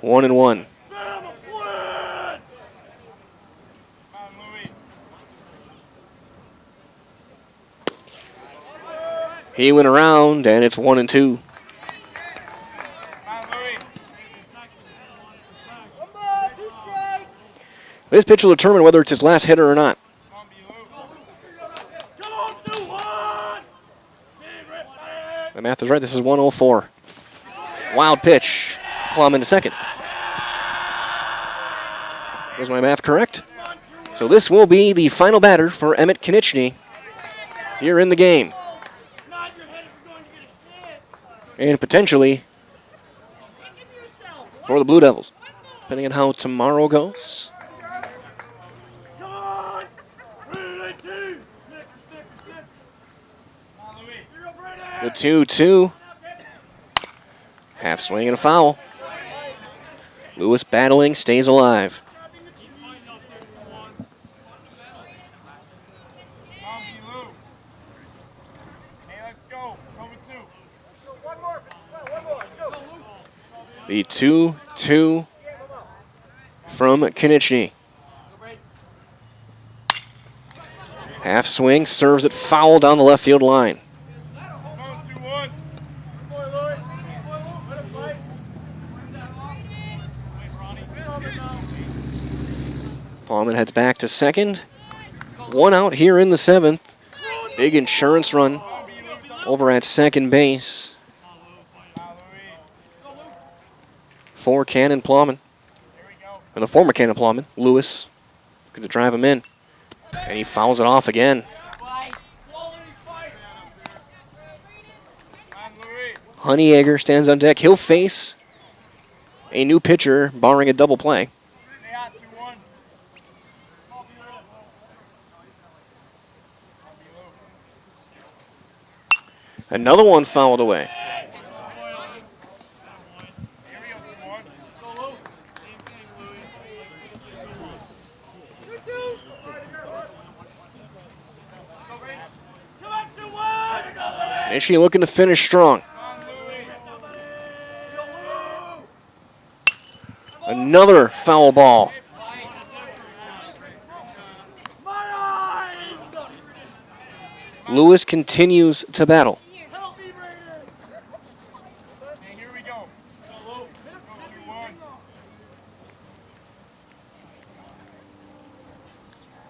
1-1. He went around, and it's 1-2. This pitch will determine whether it's his last hitter or not. My math is right. This is 104. Wild pitch. Plum into second. Was my math correct? So this will be the final batter for Emmett Konieczny here in the game. And potentially for the Blue Devils, depending on how tomorrow goes. The 2-2. Half swing and a foul. Lewis battling, stays alive. The 2-2 from Konieczny. Half swing, serves it foul down the left field line. Plowman heads back to second. One out here in the 7th. Big insurance run over at second base for Cannon Plowman. And the former Cannon Plowman, Lewis, going to drive him in. And he fouls it off again. Honeyegger stands on deck. He'll face a new pitcher, barring a double play. Another one fouled away. Michigan looking to finish strong. Another foul ball. Lewis continues to battle.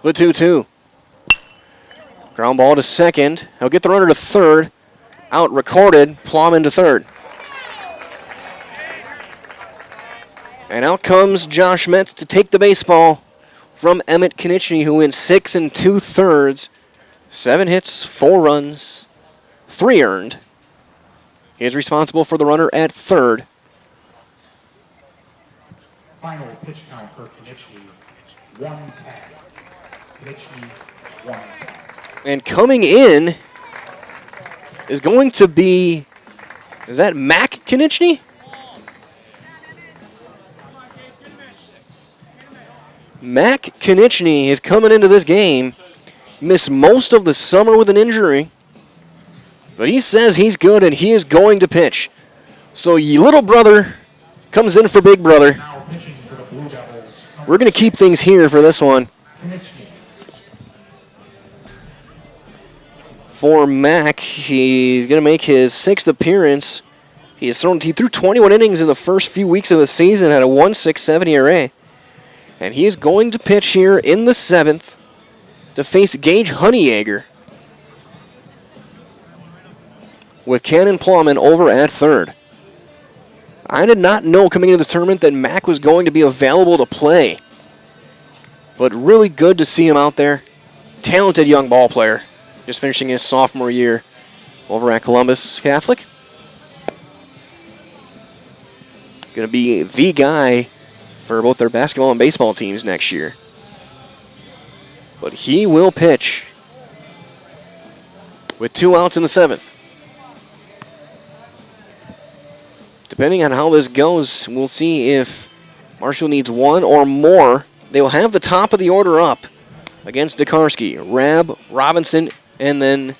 The 2-2. Ground ball to second. He'll get the runner to third. Out recorded. Plowman to third. And out comes Josh Metz to take the baseball from Emmett Konieczny, who wins 6 2/3. 7 hits, 4 runs, 3 earned. He is responsible for the runner at third. Final pitch count for Konieczny, 1-10. Konieczny, 1-10. And coming in is going to be, is that Mac Konieczny? Mac Konieczny is coming into this game. Missed most of the summer with an injury. But he says he's good and he is going to pitch. So little brother comes in for big brother. We're going to keep things here for this one. For Mac, he's going to make his 6th appearance. He threw 21 innings in the first few weeks of the season, had a 1.67 ERA. And he is going to pitch here in the 7th to face Gage Honeyegger with Cannon Plowman over at third. I did not know coming into this tournament that Mac was going to be available to play. But really good to see him out there. Talented young ball player. Just finishing his sophomore year over at Columbus Catholic. Going to be the guy for both their basketball and baseball teams next year. But he will pitch with 2 outs in the 7th. Depending on how this goes, we'll see if Marshfield needs 1 or more. They will have the top of the order up against Dekarski. Rabb, Robinson, and then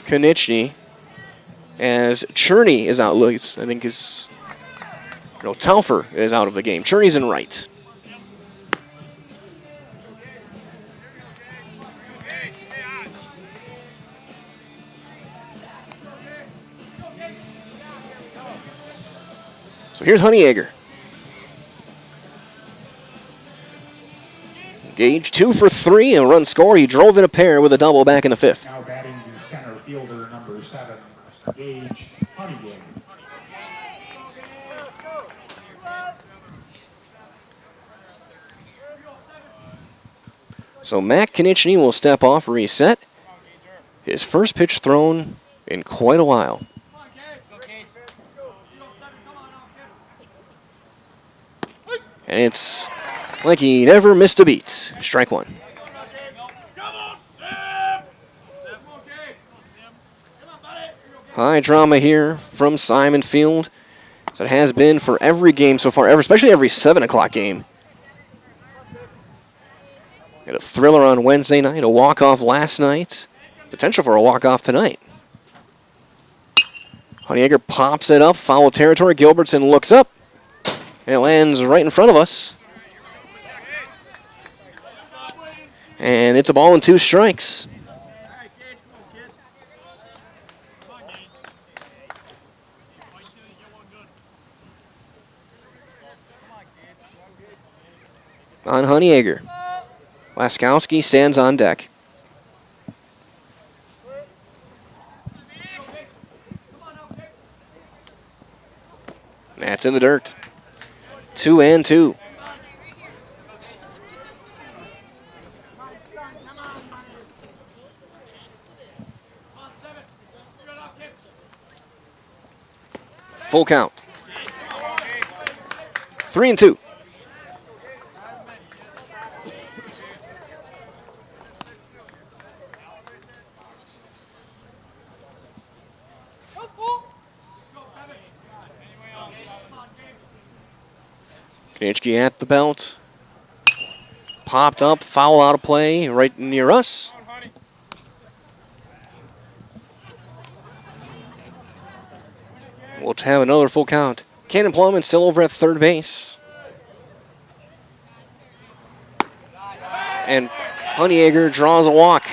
Konieczny. As Cherney is out, I think Taufer is out of the game. Cherney's in right. So here's Honeyegger. Gage 2 for 3, a run score. He drove in a pair with a double back in the 5th. Now batting the center fielder, number 7, Gage Honeyegger. So Mac Konieczny will step off, reset. His first pitch thrown in quite a while. And it's like he never missed a beat. Strike 1. High drama here from Simon Field. So it has been for every game so far, especially every 7 o'clock game. Had a thriller on Wednesday night, a walk-off last night. Potential for a walk-off tonight. Honeyegger pops it up, foul territory. Gilbertson looks up. And it lands right in front of us. And it's a ball and 2 strikes. on Honeyegger. Laskowski stands on deck. That's in the dirt. 2-2. Full count. 3-2. Knichke at the belt. Popped up, foul out of play right near us. We'll have another full count. Cannon Plumman still over at third base. And Honeyegger draws a walk.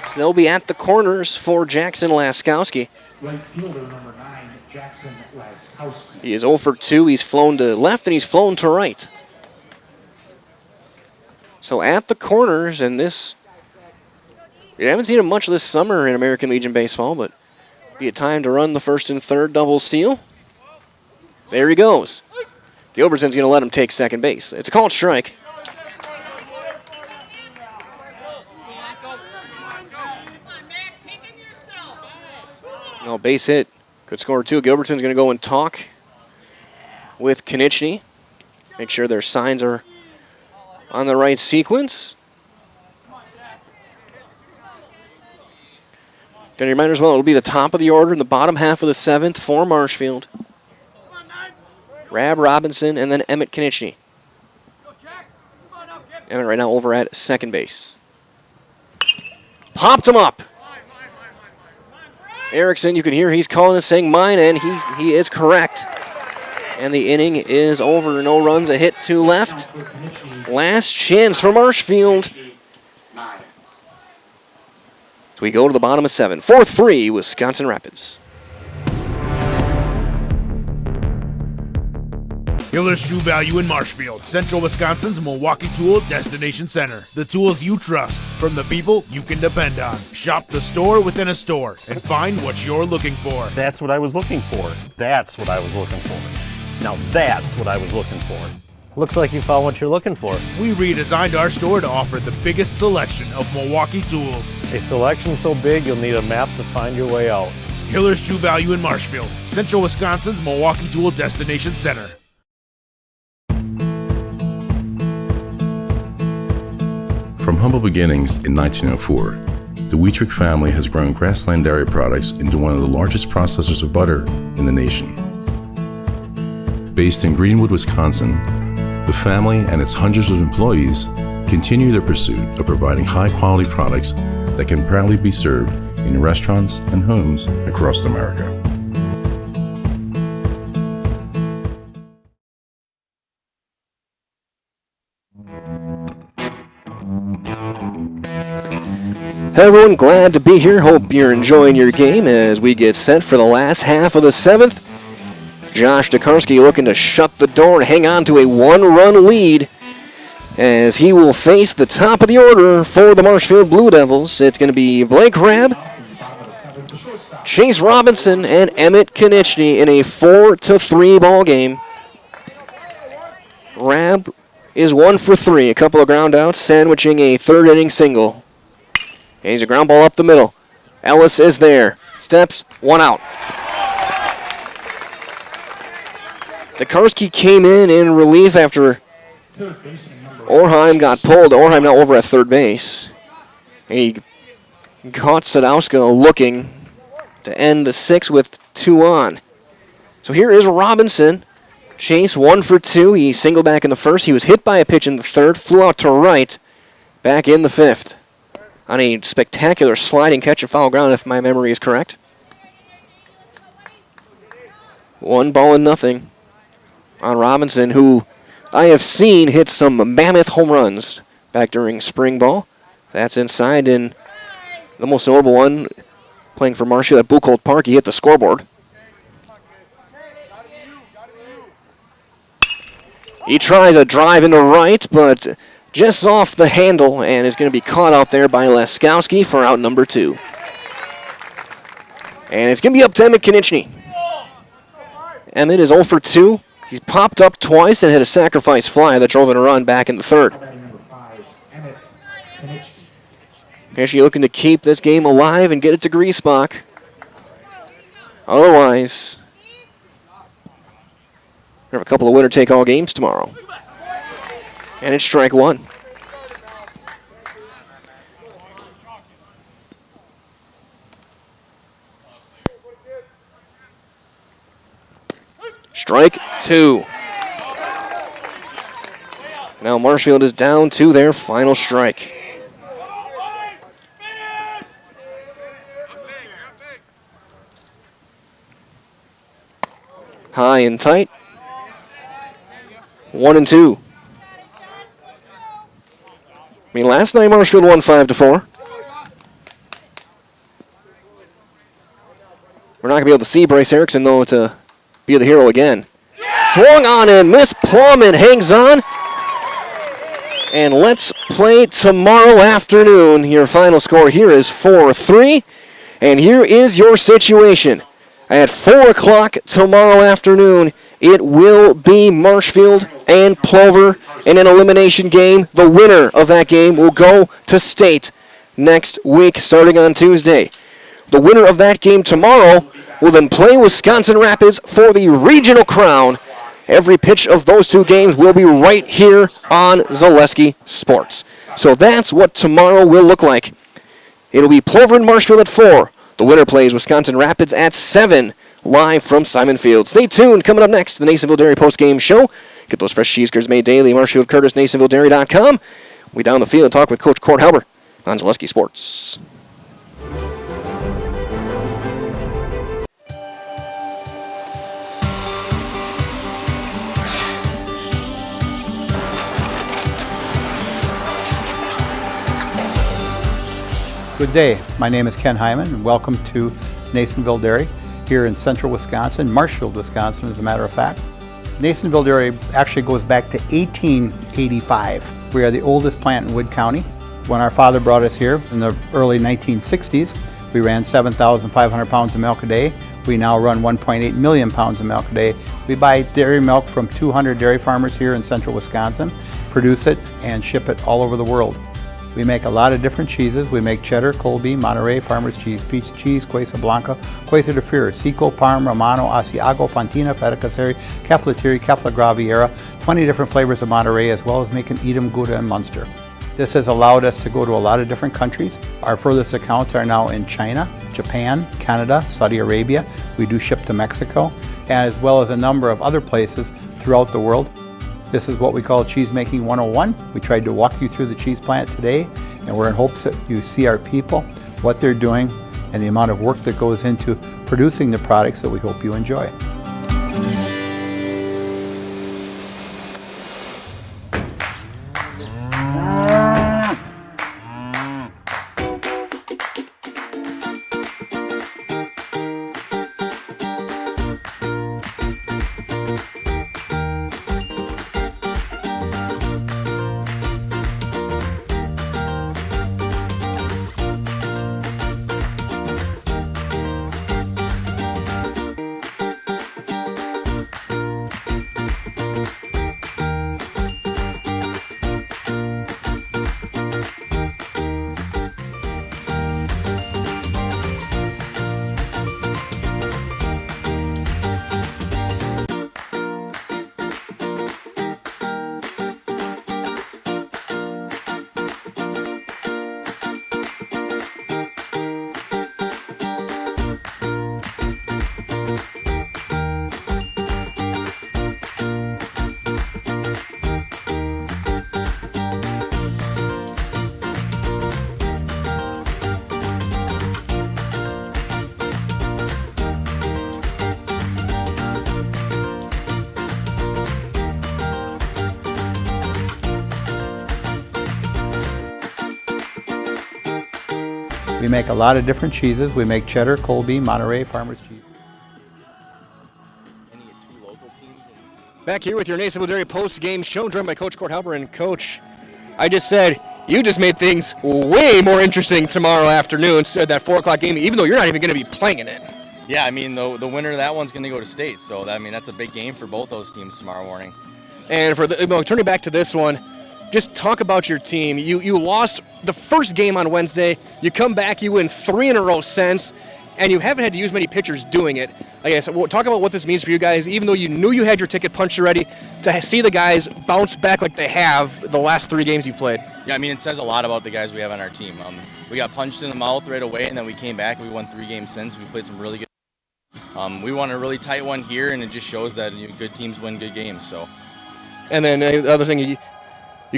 So they'll be at the corners for Jackson Laskowski. Right fielder number 9, Jackson Laskowski. He is 0 for 2. He's flown to left and he's flown to right. So at the corners, and this, you haven't seen him much this summer in American Legion Baseball, but be a time to run the first and third double steal. There he goes. Gilbertson's going to let him take second base. It's a called strike. No, base hit. Could score 2. Gilbertson's going to go and talk with Knichke. Make sure their signs are on the right sequence. Going to remind as well, it'll be the top of the order in the bottom half of the 7th for Marshfield. Rab Robinson and then Emmett Knichke. Emmett right now over at second base. Popped him up. Erickson, you can hear he's calling and saying mine, and he is correct. And the inning is over. No runs, a hit to left. Last chance for Marshfield. So we go to the bottom of 7. 4-3, Wisconsin Rapids. Hiller's True Value in Marshfield, Central Wisconsin's Milwaukee Tool Destination Center. The tools you trust from the people you can depend on. Shop the store within a store and find what you're looking for. That's what I was looking for. That's what I was looking for. Now that's what I was looking for. Looks like you found what you're looking for. We redesigned our store to offer the biggest selection of Milwaukee tools. A selection so big you'll need a map to find your way out. Hiller's True Value in Marshfield, Central Wisconsin's Milwaukee Tool Destination Center. From humble beginnings in 1904, the Wheatrick family has grown Grassland Dairy Products into one of the largest processors of butter in the nation. Based in Greenwood, Wisconsin, the family and its hundreds of employees continue their pursuit of providing high-quality products that can proudly be served in restaurants and homes across America. Hey everyone, glad to be here. Hope you're enjoying your game as we get set for the last half of the 7th. Josh Tokarski looking to shut the door and hang on to a 1-run lead as he will face the top of the order for the Marshfield Blue Devils. It's going to be Blake Rabb, Chase Robinson, and Emmett Knichke in a 4-3 ball game. Rabb is 1 for 3, a couple of ground outs, sandwiching a third inning single. And he's a ground ball up the middle. Ellis is there. Steps, 1 out. Tokarski came in relief after Orheim got pulled. Orheim now over at third base. And he caught Sadowska looking to end the 6th with 2 on. So here is Robinson. Chase 1 for 2. He singled back in the 1st. He was hit by a pitch in the 3rd. Flew out to right. Back in the 5th. On a spectacular sliding catch of foul ground, if my memory is correct. 1-0 on Robinson, who I have seen hit some mammoth home runs back during spring ball. That's inside, and the most notable one, playing for Marshfield at Buchholz Park, he hit the scoreboard. He tries a drive into right, but just off the handle and is going to be caught out there by Laskowski for out number 2. And it's going to be up to Emmett Konieczny. Emmett is 0 for 2. He's popped up twice and had a sacrifice fly that drove in a run back in the 3rd. Konieczny looking to keep this game alive and get it to Griesbach. Otherwise, we have a couple of winner-take-all games tomorrow. And it's strike 1. Strike 2. Now Marshfield is down to their final strike. High and tight. 1-2. I mean, last night Marshfield won 5-4. We're not going to be able to see Bryce Erickson, though, to be the hero again. Swung on and missed. Plumman hangs on. And let's play tomorrow afternoon. Your final score here is 4-3. And here is your situation. At 4 o'clock tomorrow afternoon, it will be Marshfield and Plover in an elimination game. The winner of that game will go to state next week, starting on Tuesday. The winner of that game tomorrow will then play Wisconsin Rapids for the regional crown. Every pitch of those 2 games will be right here on Zaleski Sports. So that's what tomorrow will look like. It'll be Plover and Marshfield at 4. The winner plays Wisconsin Rapids at 7, live from Simon Field. Stay tuned. Coming up next, the Nasonville Dairy postgame show. Get those fresh cheese curds made daily. Marshfield Curtis, NasonvilleDairy.com. We down the field and talk with Coach Court Halber on Zaleski Sports. Good day. My name is Ken Hyman, and welcome to Nasonville Dairy here in central Wisconsin, Marshfield, Wisconsin, as a matter of fact. Nasonville Dairy actually goes back to 1885. We are the oldest plant in Wood County. When our father brought us here in the early 1960s, we ran 7,500 pounds of milk a day. We now run 1.8 million pounds of milk a day. We buy dairy milk from 200 dairy farmers here in central Wisconsin, produce it, and ship it all over the world. We make a lot of different cheeses. We make cheddar, Colby, Monterey, Farmer's Cheese, Peach Cheese, Quesa Blanca, Quesa de Fury, Seco, Parm, Romano, Asiago, Fontina, Feta Caseri, Keflatiri, Kefla Graviera, 20 different flavors of Monterey, as well as making Edam, Gouda, and Munster. This has allowed us to go to a lot of different countries. Our furthest accounts are now in China, Japan, Canada, Saudi Arabia. We do ship to Mexico, as well as a number of other places throughout the world. This is what we call Cheese Making 101. We tried to walk you through the cheese plant today, and we're in hopes that you see our people, what they're doing, and the amount of work that goes into producing the products that we hope you enjoy. We make a lot of different cheeses. We make cheddar, Colby, Monterey, Farmer's Cheese. Any 2 local teams? Back here with your Nason Dairy post-game show, joined by Coach Court Halber. And Coach, I just said you just made things way more interesting tomorrow afternoon, so that 4 o'clock game, even though you're not even going to be playing in it. Yeah, I mean, the winner of that one's going to go to state, so that's a big game for both those teams tomorrow morning. And for turning back to this one, just talk about your team. You lost the first game on Wednesday. You come back, you win 3 in a row since, and you haven't had to use many pitchers doing it. Like I said, talk about what this means for you guys, even though you knew you had your ticket punched already, to see the guys bounce back like they have the last 3 games you've played. Yeah, I mean, it says a lot about the guys we have on our team. We got punched in the mouth right away, and then we came back and we won 3 games since. We played some really good. We won a really tight one here, and it just shows that good teams win good games. So. And then the other thing, you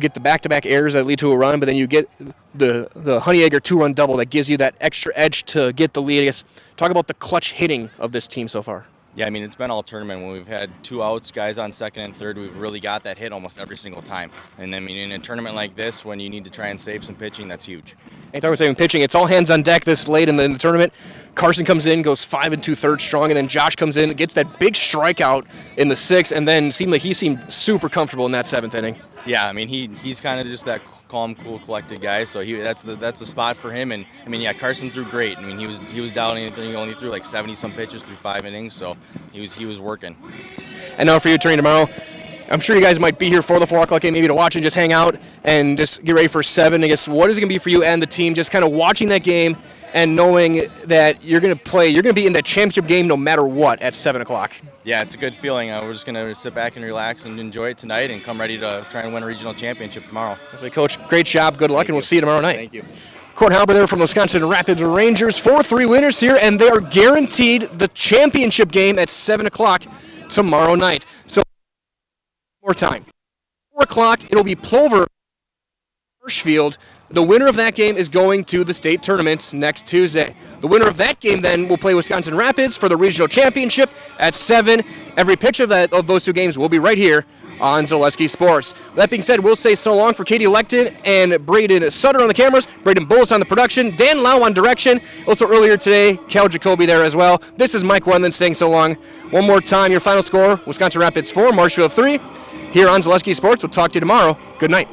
get the back-to-back errors that lead to a run, but then you get the Honeyegger 2-run double that gives you that extra edge to get the lead. I guess talk about the clutch hitting of this team so far. Yeah, I mean, it's been all tournament. When we've had 2 outs, guys on second and third, we've really got that hit almost every single time. And I mean, in a tournament like this, when you need to try and save some pitching, that's huge. And talking about saving pitching, it's all hands on deck this late in the tournament. Carson comes in, goes 5 2/3 strong, and then Josh comes in, gets that big strikeout in the 6th, and then he seemed super comfortable in that 7th inning. Yeah, I mean, he's kind of just that calm, cool, collected guy. So that's the spot for him. And I mean, yeah, Carson threw great. I mean, he was down anything. He only threw like 70-some pitches through 5 innings. So he was working. And now for you, training tomorrow, I'm sure you guys might be here for the 4 o'clock game, maybe to watch and just hang out and just get ready for 7. I guess what is it going to be for you and the team, just kind of watching that game and knowing that you're going to be in that championship game no matter what at 7 o'clock? Yeah, it's a good feeling. We're just going to sit back and relax and enjoy it tonight and come ready to try and win a regional championship tomorrow. So, Coach, great job. Good luck, and we'll see you tomorrow night. Thank you. Court Halber there from Wisconsin Rapids Rangers. 4-3 winners here, and they are guaranteed the championship game at 7 o'clock tomorrow night. So, more time. 4 o'clock, it'll be Plover, Marshfield. The winner of that game is going to the state tournament next Tuesday. The winner of that game then will play Wisconsin Rapids for the regional championship at 7. Every pitch of those 2 games will be right here on Zaleski Sports. That being said, we'll say so long for Katie Lecton and Braden Sutter on the cameras, Braden Bullis on the production, Dan Lau on direction. Also earlier today, Cal Jacoby there as well. This is Mike Wendland saying so long. One more time, your final score, Wisconsin Rapids 4, Marshfield 3. Here on Zaleski Sports, we'll talk to you tomorrow. Good night.